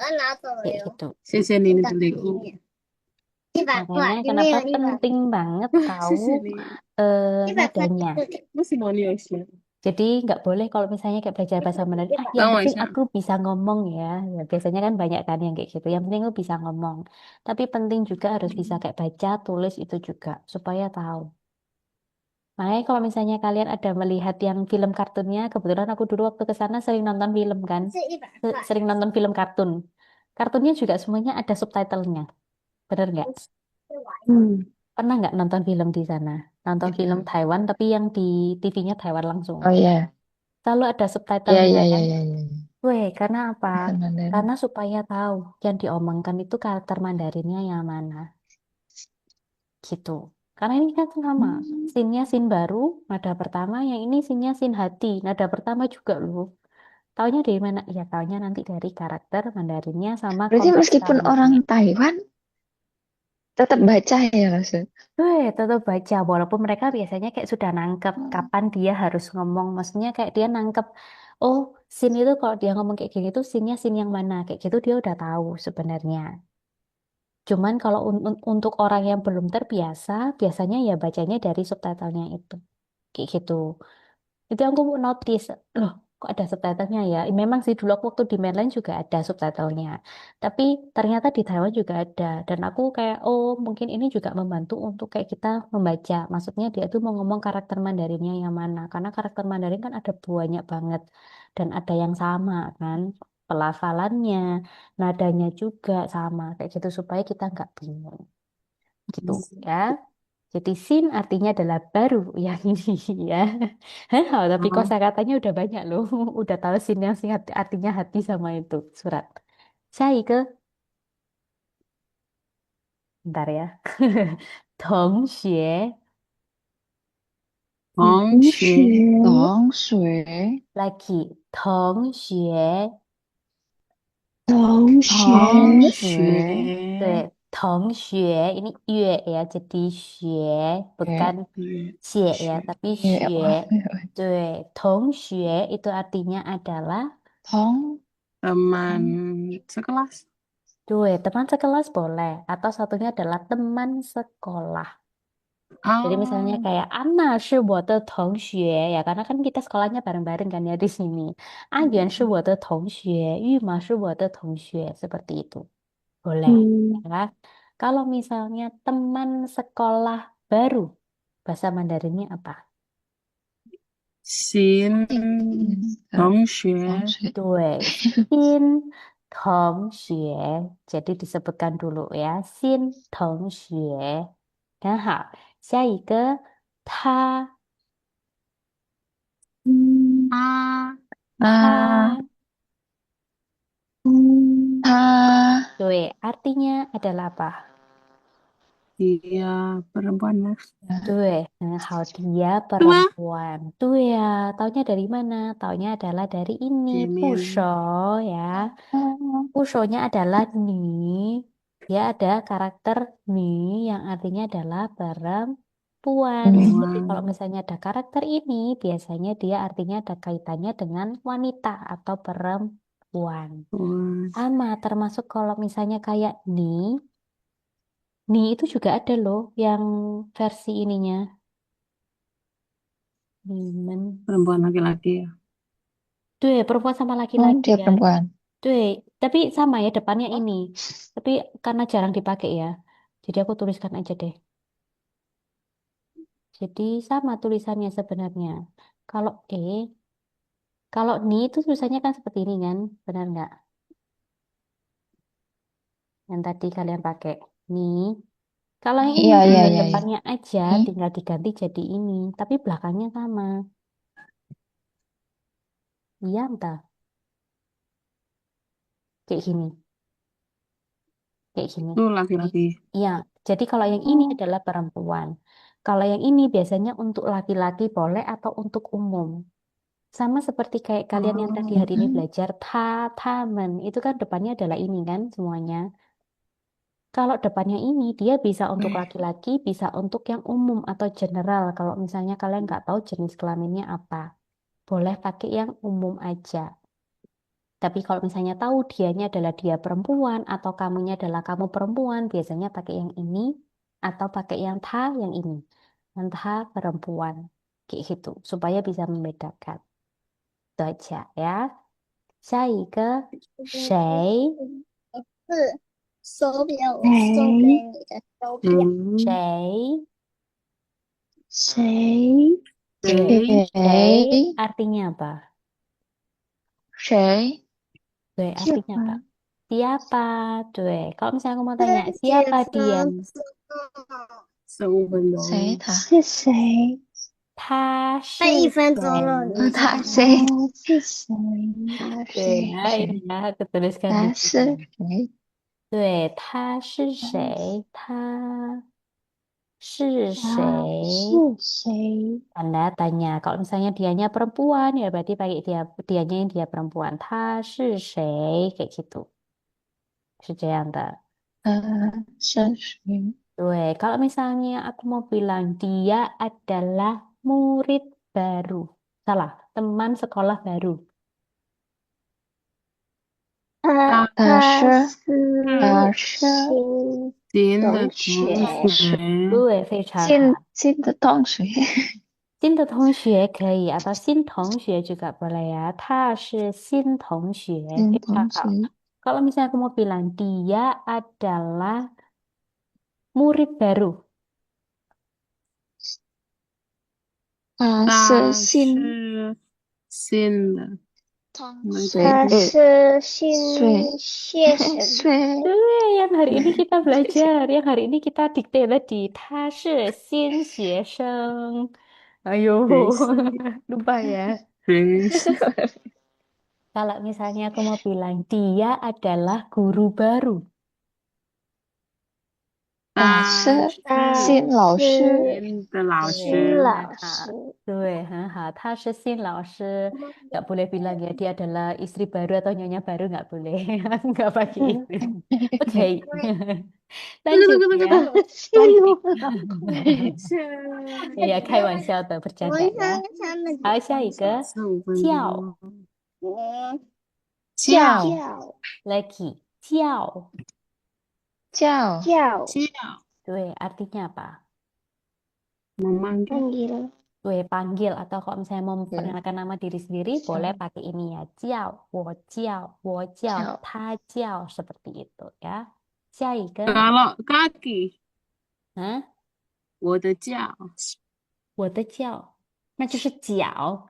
Kayak gitu. Sin ini tuliku. Makanya kenapa penting banget tahu Sin ini. nadanya. Masih mau nios ya. Jadi nggak boleh kalau misalnya kayak belajar bahasa Mandarin, yang Tahu penting Bisa. aku bisa ngomong ya. Ya biasanya kan banyak kan yang kayak gitu. Yang penting aku bisa ngomong. Tapi penting juga harus bisa kayak baca, tulis itu juga supaya tahu. Makanya kalau misalnya kalian ada melihat yang film kartunnya, kebetulan aku dulu waktu ke sana sering nonton film kan, sering nonton film kartun. Kartunnya juga semuanya ada subtitlenya, bener nggak? Hmm. Pernah nggak nonton film di sana? Nonton film Taiwan tapi yang di TV-nya Taiwan langsung. Oh ya, Selalu ada ya subtitlenya ya ya kan? ya ya. Weh, karena apa? Bahasa Karena Mandarin. supaya tahu yang diomongkan itu karakter Mandarinnya yang mana, gitu. Karena ini kan sama, Hmm. sinnya sin baru, nada pertama, yang ini sinnya sin hati, nada pertama juga loh. Taunya dari mana? Ya, taunya nanti dari karakter Mandarinnya sama Berarti konteks meskipun orang kalimatnya. Taiwan tetap baca ya maksud. Tetap baca, walaupun mereka biasanya kayak sudah nangkep kapan dia harus ngomong. Maksudnya kayak dia nangkep, oh, sin itu kalau dia ngomong kayak gini tuh sinnya sin yang mana, kayak gitu dia udah tahu sebenarnya. Cuman kalau untuk orang yang belum terbiasa, biasanya ya bacanya dari subtitlenya itu. Kayak gitu. Itu aku notice, loh kok ada subtitlenya ya? Memang sih dulu aku waktu di mainland juga ada subtitlenya. Tapi ternyata di Taiwan juga ada. Dan aku kayak, oh mungkin ini juga membantu untuk kayak kita membaca. Maksudnya dia tuh mau ngomong karakter Mandarinnya yang mana. Karena karakter Mandarin kan ada banyak banget. Dan ada yang sama kan. Pelafalannya, nadanya juga sama. Kayak gitu supaya kita nggak bingung. Gitu ya. Jadi sin artinya adalah baru yang ini ya. Oh, tapi Oh, kosakatanya udah banyak loh. Udah tahu sin yang singkat artinya hati sama itu surat. Saya ke bentar ya. 同学 Hong Xue. 同学，lagi 同学同同学，学，学 对 同学 ini yue ya jadi xue 学 bukan xie ya 学 tapi 学，xue. 对 同学 itu artinya adalah 同 teman sekelas. Teman sekelas boleh. Atau satunya adalah teman sekolah. Jadi misalnya Oh, kayak Anna 是我的同学 ya karena kan kita sekolahnya bareng-bareng kan ya di sini. Yuan 是我的同学，玉马是我的同学 seperti itu. Boleh Hmm. ya. Kalau misalnya teman sekolah baru, bahasa Mandarinnya apa? 新同学，同学，新同学. Jadi disebutkan dulu ya. 新同学. Dan hal. 下一个他 Hmm. 他啊，他 Hmm. 他 artinya adalah apa? dia perempuan mas. Hal dia Tua, perempuan. Ya, taunya dari mana? Taunya adalah dari ini, 前 pusho 面 ya. 哦 Pushonya adalah ni. Dia ada karakter ni yang artinya adalah perempuan. Jadi kalau 完 misalnya ada karakter ini, biasanya dia artinya ada kaitannya dengan wanita atau perempuan. 完 Sama, termasuk kalau misalnya kayak ni itu juga ada loh yang versi ininya. Nimen. perempuan laki-laki ya. Perempuan sama oh laki-laki dia ya. perempuan. Tapi sama ya depannya ini. Tapi karena jarang dipakai ya. Jadi aku tuliskan aja deh. Jadi sama tulisannya sebenarnya. Kalau kalau ni itu tulisannya kan seperti ini kan, benar nggak? Yang tadi kalian pakai ni. Kalau yang ini Iya iya tinggal iya iya. depannya aja, Nih, tinggal diganti jadi ini, tapi belakangnya sama. Iya entah, kayak gini, kayak gini. Itu laki-laki. Iya. Jadi kalau yang ini oh, adalah perempuan. Kalau yang ini biasanya untuk laki-laki boleh atau untuk umum. Sama seperti kayak kalian yang tadi Oh, hari ini belajar tamen. Itu kan depannya adalah ini kan semuanya. Kalau depannya ini, dia bisa untuk laki-laki, bisa untuk yang umum atau general. Kalau misalnya kalian nggak tahu jenis kelaminnya apa, boleh pakai yang umum aja. Tapi kalau misalnya tahu dianya adalah dia perempuan atau kamunya adalah kamu perempuan, biasanya pakai yang ini atau pakai yang yang ini. Yang perempuan. Kayak gitu, supaya bisa membedakan. Itu aja ya. 下一个谁 Eh, 谁 谁 Oke. 谁 artinya apa? 谁 Artinya apa? siapa? Siapa? Kalau misalnya aku mau tanya, siapa dia? 15分钟。谁他？是谁？他是他谁？谁？哦，是谁？他是谁？ini ya, aku tuliskan di 他 sini. 是谁？他是谁？他是他谁？是谁？ Tanda tanya. Kalau misalnya dianya perempuan, ya berarti pakai dianya yang dia perempuan. 他是谁? Kayak gitu. 是这样的。是谁？Kalau misalnya aku mau bilang dia adalah murid baru. Salah, teman sekolah baru. 他他是他是新新的同同学，学，非常好。新的同学。新的同学可以atau 新同学 juga boleh ya. 他是新同学，新非常同学。好。Kalau misalnya aku mau bilang dia adalah murid baru. 他他是新是新的同那学。他是新谁谢神，谁？Yang hari ini kita belajar, yang hari ini kita dikte tadi. 他是新学生. Ayo, lupa ya. 谁是 Kalau misalnya aku mau bilang dia adalah guru baru. 他是他新老师。是新的老新师，老师，很好. 他是新老师. Nggak boleh bilang ya dia adalah istri baru atau nyonya baru, nggak boleh. Nggak pakai itu. Oke. Lanjut tunggu, ya. tunggu. 新老 Iya, 开玩笑的, bercanda ya. 好，下一个15分叫钟。叫叫 Lagi, jiao. 叫叫 Due, artinya apa? memanggil. panggil Due, panggil. Atau kalau misalnya mau ya, memperkenalkan nama diri sendiri, boleh pakai ini ya. Jiao, wo jiao,叫 ta jiao. Seperti itu ya. Xiaige, Kalau kaki, Hah? 我的脚，我的脚，那就是脚。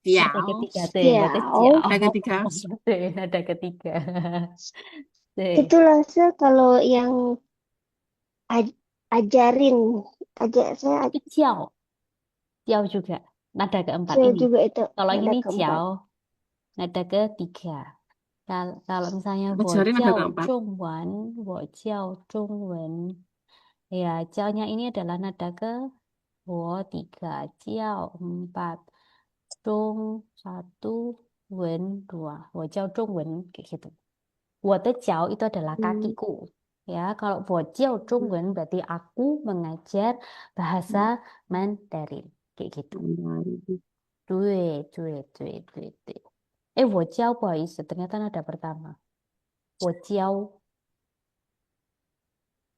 Nada 脚， ketiga, tuh, 我的 Jiao 脚。 ada ketiga. Tuh, nada ketiga. Tuh, itu rasa kalau yang ajarin saya itu jiao. Jiao juga. Nada keempat ajar ini. juga itu Kalau nada ini keempat. jiao, nada ketiga. Kalau misalnya wo Ajarin ada jiao keempat. zhongwen, wo jiao zhongwen. Ya, jiao-nya ini adalah nada ke wo tiga, jiao empat, zhong satu, wen dua. Wo jiao zhongwen kayak gitu. Jiao itu adalah kakiku. Ya, kalau jiao zhongwen berarti aku mengajar bahasa Mandarin kayak gitu. Due. Jiao 不好意思, ternyata nada pertama. Jiao.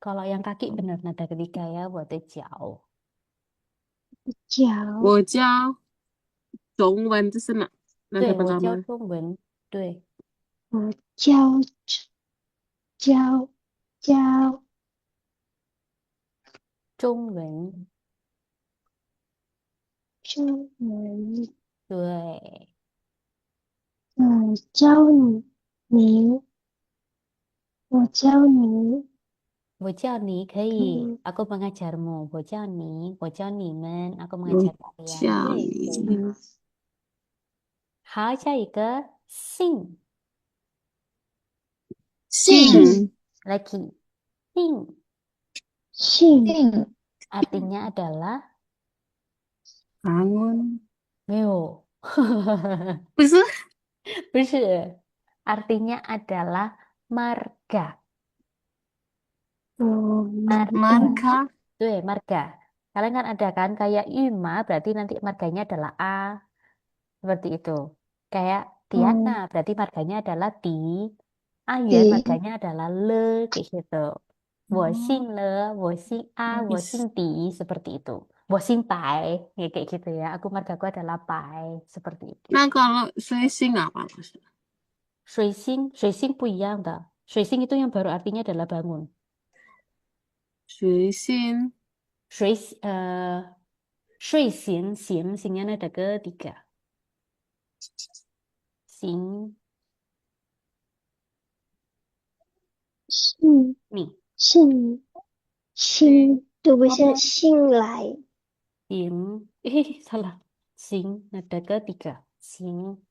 Kalau yang kaki benar nada ketiga ya, jiao. 教我教中文就是那个 对，我教 pertama. 中文，对，我教教教中文，中文，对，教你，我教你，我叫你可以，aku mengajarmu，我叫你，我教你们，aku 我 mengajar kalian，叫对，你可以。好，下一个姓姓 lagi，姓姓定 artinya adalah bangun 没有，不是不是，artinya adalah marga， marga。 marka 对, marga. Kalian kan ada kan kayak Yuma berarti nanti marganya adalah A. Seperti itu. Kayak Tiana berarti marganya adalah Ti. Ayun 的 marganya adalah Le kayak gitu. Wosing Le, Wosing A, Wosing Ti seperti itu. Wosing Pai ya, kayak gitu ya. Aku margaku adalah Pai seperti itu. 那 kalau 随性 apa maksudnya? Shuixing 不一样的. Shuixing itu yang baru artinya adalah bangun. 随性 Singnya ada ketiga. Sing 姓 nih. 姓，对不是姓来 Sing, salah. Sing ada ketiga. Sing,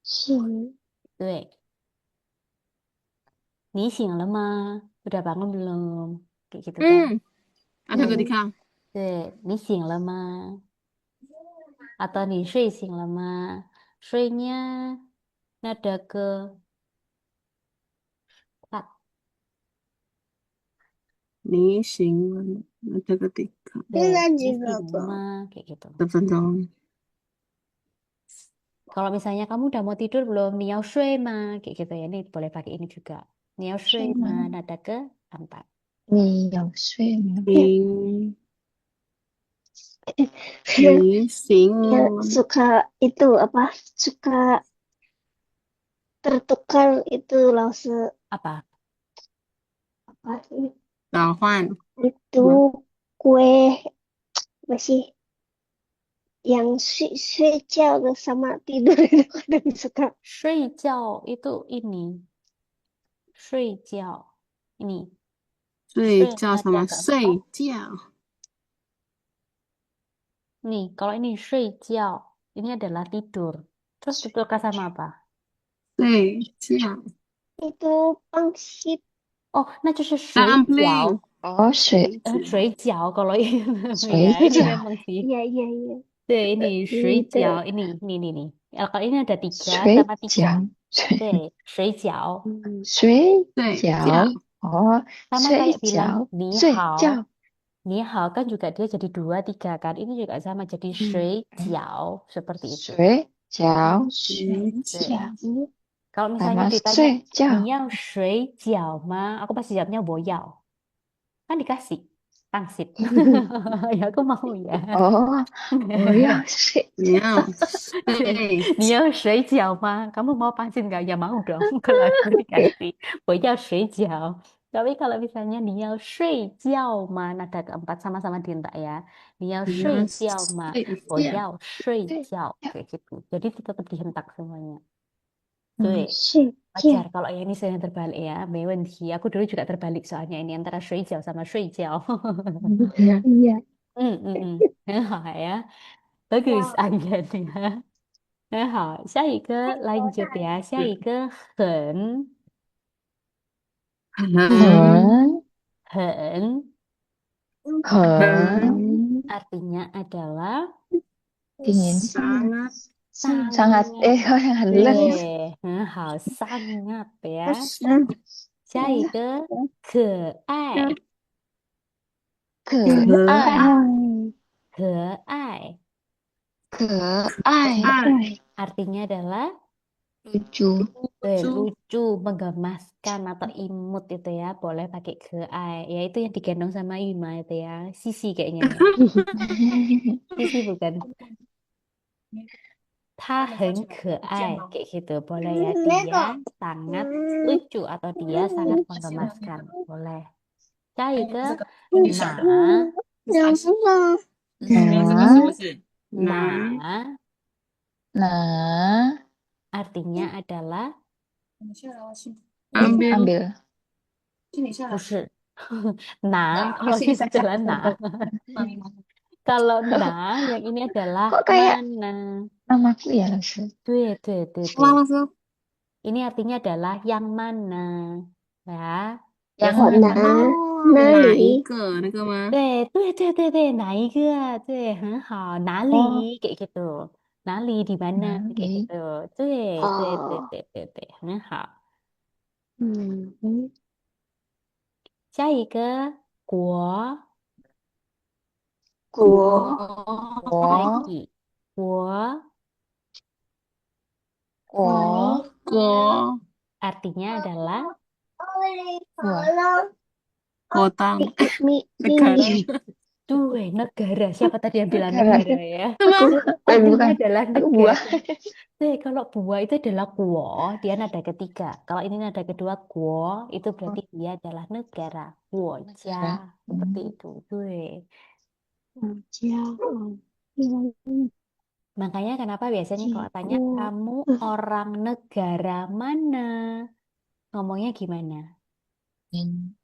姓 对. 你醒了吗? Udah bangun belum? Kayak gitu kan. ada ketiga 对，你醒了吗? Atau 你睡醒了吗? 睡nya nada ke 4. 你醒了 ada ketiga 对，你醒了吗? Kayak gitu. 10分钟 Kalau misalnya kamu udah mau tidur belum? Niao shui ma, kayak gitu ya. Ini boleh pakai ini juga. Niao shui ma, nada ke 4. 你有睡吗？你醒 yang suka itu apa suka tertukar itu lause Apa? apa sih 召唤 itu kue apa sih yang 睡觉的 sama tidur itu kadang suka 睡觉 itu ini. 睡觉 ini. 睡觉 nada sama keempat. 睡觉 Nih, kalau ini 睡觉, ini adalah tidur. Terus ditukar sama apa? 睡觉 itu pangsit 哦，那就是水 dumpling 饺。哦，水水饺 kalau ini ya 水 ini 饺 memang sih. iya iya iya Tuh, ini 水 itu 饺 ini. Ya, kalau ini ada 3 水 sama 3. 饺水 Tuh, 水饺 水睡饺 觉 oh sama 水 kayak bilang 饺 ni 睡 hao. 觉 Ni hao kan juga dia jadi 2, 3 kan. Ini juga sama jadi 水饺 seperti itu. 水饺 睡 Tuh. 饺 Kalau misalnya ditanya, 睡觉。 你要水饺吗? Aku pasti jawabnya 我要. Kan dikasih pangsit. Ya aku mau ya. 哦，我要睡你觉。要 Iya. 睡 你要水饺吗? Kamu mau pangsit nggak? Ya mau dong. Kalau aku dikasih, 我要水饺. Tapi kalau misalnya 你要睡觉吗? Nada keempat sama-sama dientak ya. 你要你要睡觉吗? 我睡觉，要睡睡觉. 觉， Kayak gitu. Jadi tetap dihentak semuanya. 嗯， Tuh, 睡 wajar 觉， kalau ini saya yang terbalik ya. Mewenhi. Aku dulu juga terbalik soalnya ini antara 睡觉 sama 睡觉. 呀， 很好呀. Bagus Anjan ya. 很好，下一个 lanjut ya. 下一个很很很很 artinya adalah dingin， sangat sangat sangat. 好像很冷。 对，很好，sangat ya. 下一个可爱，可可爱，可爱可爱，爱， artinya adalah lucu， lucu, menggemaskan atau imut itu ya. Boleh pakai keai. Ya itu yang digendong sama Ima itu ya. Sisi kayaknya ya. Sisi bukan. 他很可爱 kayak gitu. Boleh ya. Dia sangat lucu atau dia sangat menggemaskan. Boleh. 下一个拿两个拿 nah artinya adalah ，ambil ambil， 不是拿 kalau ini adalah拿kalau na yang ini adalah kok kayak mana. namaku ya langsung. 对对对对 langsung ini artinya adalah yang mana ya. Yang Biasanya mana? kalau 哪哪一里？个那个吗？对对对对对哪一个对很好哪 Oh, 里 kayak gitu 哪里 di mana kayak Nali. gitu 对对对哦，对对对很好嗯，下一个国国 Wo, lagi 国 wo, 国 artinya adalah kota negara tuh negara siapa tadi yang bilang negara. negara ya aku artinya bukan. adalah Aku buah. negara. Kalau buah itu adalah kuo dia nada ketiga kalau ini nada kedua kuo itu berarti dia adalah negara kuoja Negara. seperti itu tuh 家哦， makanya kenapa biasanya kalau tanya 国 kamu orang negara mana ngomongnya gimana Nin,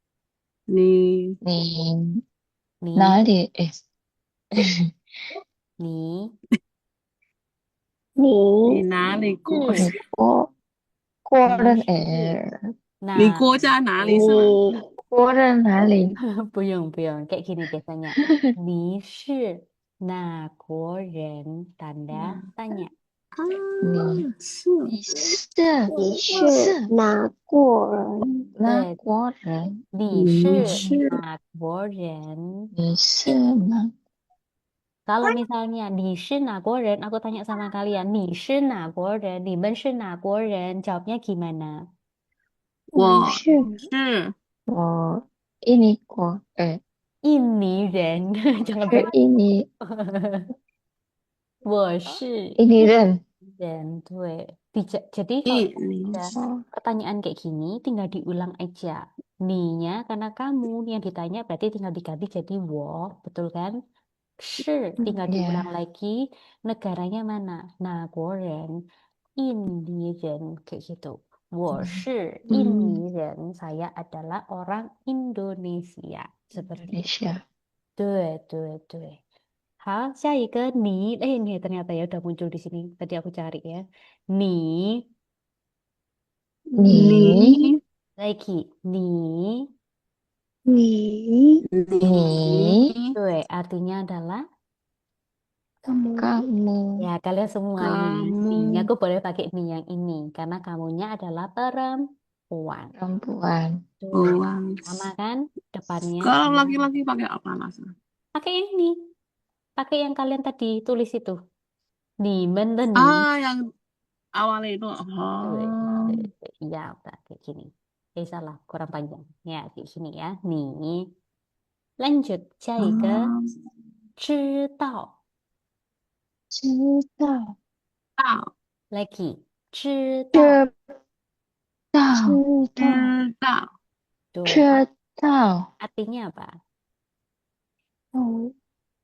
你 nin, nih nali. nih 你你哪里国？ 是 Koren, nah 你国家哪里是吗？你 Koren nali. buyung kayak gini biasanya 你是哪国人 tanda tanya 啊，是你是你是哪国人？哪国人？你是哪国人你是哪？ kalau misalnya 你是哪国人 aku tanya sama kalian 你是哪国人你们是哪国人 jawabnya gimana 我是是我 ini ko,印尼人 jangan bilang ini 我是 ini ren. dan jadi 印 kalau 尼 ada pertanyaan kayak gini tinggal diulang aja nih-nya karena kamu yang ditanya berarti tinggal diganti jadi wo betul kan 是 tinggal diulang lagi negaranya mana nah Korean 印尼人 kayak gitu 我是印尼人 saya adalah orang Indonesia seperti itu Indonesia. 对对对好，下一个你，ini ternyata ya udah muncul di sini. Tadi aku cari ya. Ni, Ni, lagi. Ni, 你 ni, 对, artinya adalah kamu, ya kalian semua ini. kamu Ni, aku boleh pakai ni yang ini karena kamunya adalah perempuan. perempuan. Tuh, uang. sama kan depannya. Kalau sama. laki-laki pakai apa langsung? Pakai ini, pakai yang kalian tadi tulis itu. Ni, men dan ni. Ah, yang awalnya itu. Tuh. Oh. iya udah kayak gini. Salah, kurang panjang. Ya, kayak gini ya. Nih, lanjut. 下一个 知道 知道 lagi. 知道 知道知道 知道 tuh. 知道 Artinya apa? 哦 我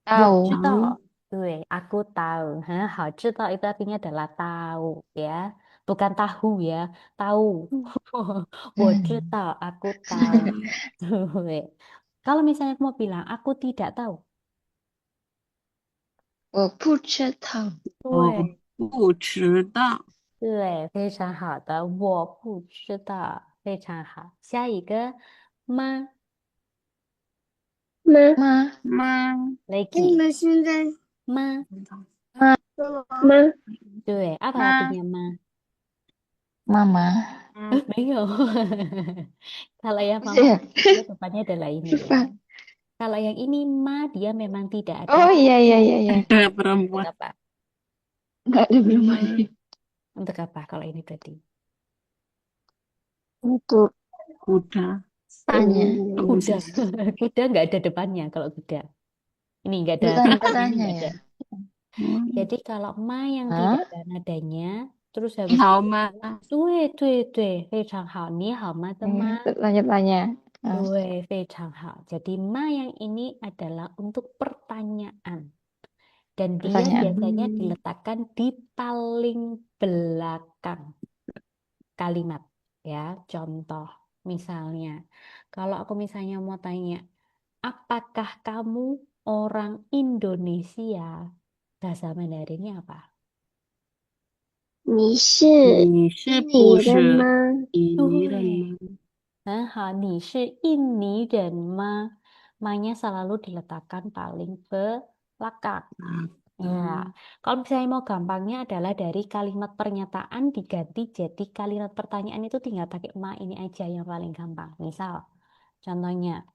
tahu 知道. Tuh, aku tahu. Hah, 好知道 itu artinya adalah tahu ya. Bukan tahu ya, tahu. 嗯 我知道, aku tahu. Tuh. Kalau misalnya aku mau bilang aku tidak tahu. 我不知道 对不知道对，非常好的，我不知道，非常好。下一个吗 吗 吗 吗？ lagi 们现在 吗？吗？对，apa 吗？ artinya 吗？ mama 没有。Kalau yang mama ya dia depannya adalah ini ya. lupa Kalau yang ini ma dia memang tidak ada. oh iya iya iya iya Ada Untuk perempuan. apa? nggak ada belum Ma. ada Untuk apa kalau ini tadi? untuk Kuda. tanya Kuda. Kuda nggak ada depannya kalau kuda. Ini nggak ada. untuk tanda Ini tanya nggak ada. ya Jadi kalau ma yang Hah? tidak ada nadanya, terus 你 habis 好 itu 吗？ 对对对，非常好。你好吗的吗？ lanjut tanya Ah, 对，非常好。Jadi ma yang ini adalah untuk pertanyaan. Dan dia pertanyaan biasanya diletakkan di paling belakang kalimat. Ya, contoh. Misalnya, kalau aku misalnya mau tanya, apakah kamu orang Indonesia? Bahasa Mandarinnya apa? 你是你是不你的是吗？印尼人对，吗？很好，你是印尼人吗？Ma-nya selalu diletakkan paling belakang. Ya, kalau misalnya mau gampangnya adalah dari kalimat pernyataan diganti jadi kalimat pertanyaan itu tinggal pakai ma ini aja yang paling gampang. Misal, contohnya,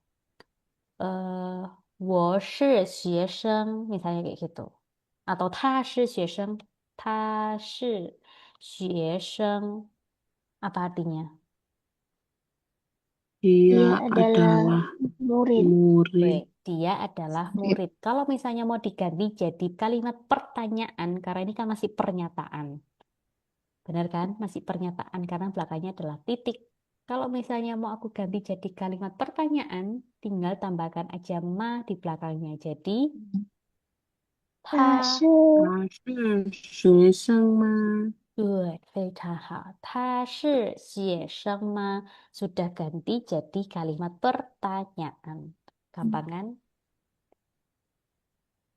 我是学生, misalnya kayak gitu. Atau 他是学生,他是学生. Apa artinya? Dia Dia adalah adalah murid. murid. Dia adalah murid. Kalau misalnya mau diganti jadi kalimat pertanyaan, karena ini kan masih pernyataan. Benar kan? Masih pernyataan karena belakangnya adalah titik. Kalau misalnya mau aku ganti jadi kalimat pertanyaan, tinggal tambahkan aja ma di belakangnya. Jadi, 他他是他是学生吗？对，非常好。他是学生吗? Sudah ganti jadi kalimat pertanyaan. Gampang kan?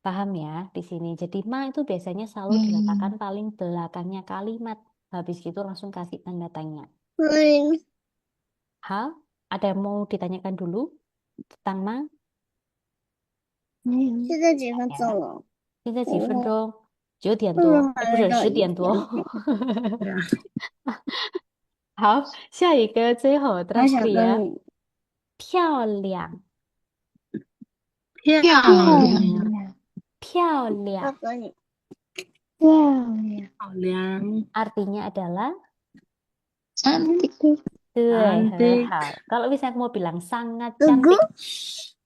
Paham ya di sini. Jadi ma itu biasanya selalu diletakkan paling belakangnya kalimat. Habis gitu langsung kasih tanda tanya. Hal? Ada yang mau ditanyakan dulu tentang ma? 现在几分钟了？现在几分钟？9点多，不是10点多。好，下一个最后 还 terakhir 想 ya. 跟你漂亮，漂漂亮，亮漂要亮。跟你漂亮，漂亮， Artinya adalah cantik Tuh, cantik, hal. Kalau misalnya aku mau bilang sangat 哥 cantik, 哥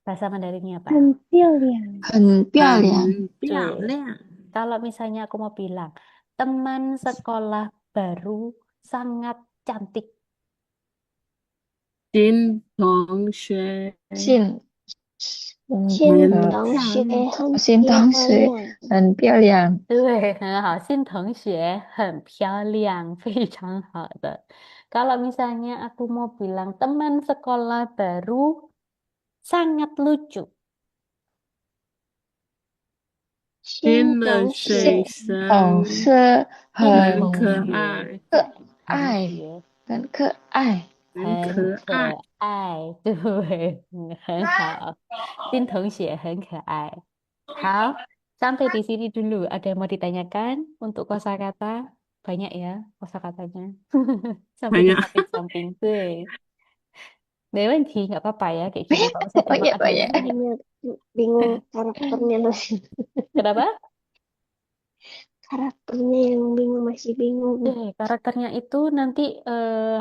bahasa Mandarinnya apa? 很漂亮，很漂亮很漂 Tuh. 亮。 Kalau misalnya aku mau bilang teman sekolah baru sangat cantik. 新同学新新很同学很新漂同学亮，很漂亮对，很好。新同学很漂亮，非常好的。Kalau misalnya aku mau bilang teman sekolah baru sangat lucu. 新的同学学同生事很很可爱，可同爱学很可爱很很可爱。可爱，对，很好。新同学很可爱。好，sampai di sini dulu. Ada yang mau ditanyakan untuk kosakata? Banyak ya kosakatanya. Sampai di Banyak. samping-samping. Tuh. 没问题, nggak apa-apa ya kayak gini. Kalau misalnya memang banyak ada yang banyak bingung bingung karakternya masih kenapa? karakternya yang bingung, masih bingung. Karakternya itu nanti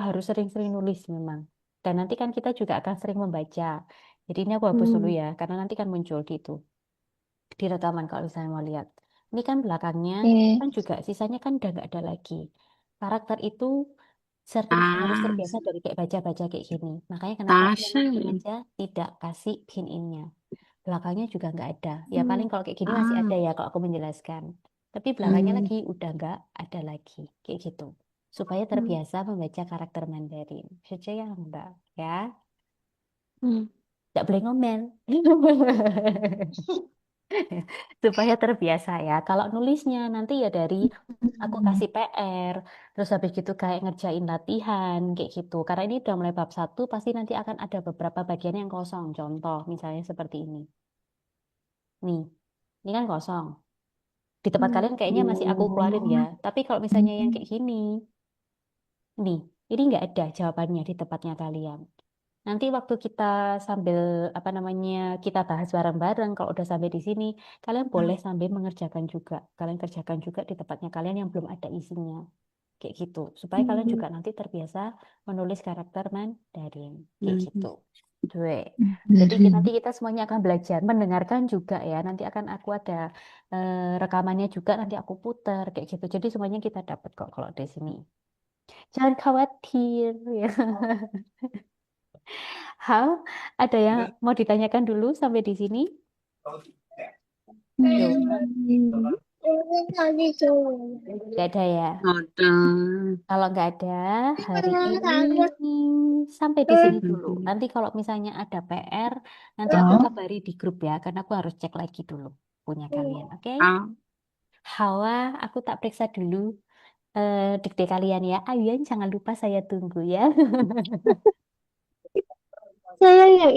harus sering-sering nulis memang. Dan nanti kan kita juga akan sering membaca. Jadi ini aku hapus dulu ya, karena nanti kan muncul di itu, di rekaman kalau misalnya mau lihat. Ini kan belakangnya Oke. kan juga sisanya kan udah nggak ada lagi. Karakter itu harus terbiasa dari kayak baca-baca kayak gini. Makanya kenapa aku memang sengaja tidak kasih pin innya. Belakangnya juga nggak ada. Ya paling kalau kayak gini masih ada ya kalau aku menjelaskan. Tapi belakangnya lagi udah nggak ada lagi. Kayak gitu. Supaya terbiasa membaca karakter Mandarin. Percaya enggak? Ya, Hmm. nggak boleh ngomel. Supaya terbiasa ya. Kalau nulisnya nanti ya dari aku kasih PR, terus habis gitu kayak ngerjain latihan, kayak gitu. Karena ini udah mulai bab 1, pasti nanti akan ada beberapa bagian yang kosong. Contoh, misalnya seperti ini. Nih, ini kan kosong. Di tempat kalian kayaknya masih aku keluarin ya. Tapi kalau misalnya yang kayak gini, nih, ini nggak ada jawabannya di tempatnya kalian. Nanti waktu kita sambil apa namanya kita bahas bareng-bareng, kalau udah sampai di sini, kalian boleh sambil mengerjakan juga. Kalian kerjakan juga di tempatnya kalian yang belum ada isinya. Kayak gitu. Supaya kalian juga nanti terbiasa menulis karakter Mandarin. Kayak gitu. Due. Jadi nanti kita semuanya akan belajar mendengarkan juga ya. Nanti akan aku ada rekamannya juga nanti aku putar kayak gitu. Jadi semuanya kita dapat kok kalau di sini. Jangan khawatir ya. Hal ada yang mau ditanyakan dulu sampai di sini? Yo, nggak ada ya. Kalau nggak ada, hari ini sampai di sini dulu. Nanti kalau misalnya ada PR, nanti aku Oh, kabari di grup ya, karena aku harus cek lagi dulu punya kalian. Oke? Hawa, aku tak periksa dulu dikte kalian ya. Ayan, jangan lupa saya tunggu ya. Saya yang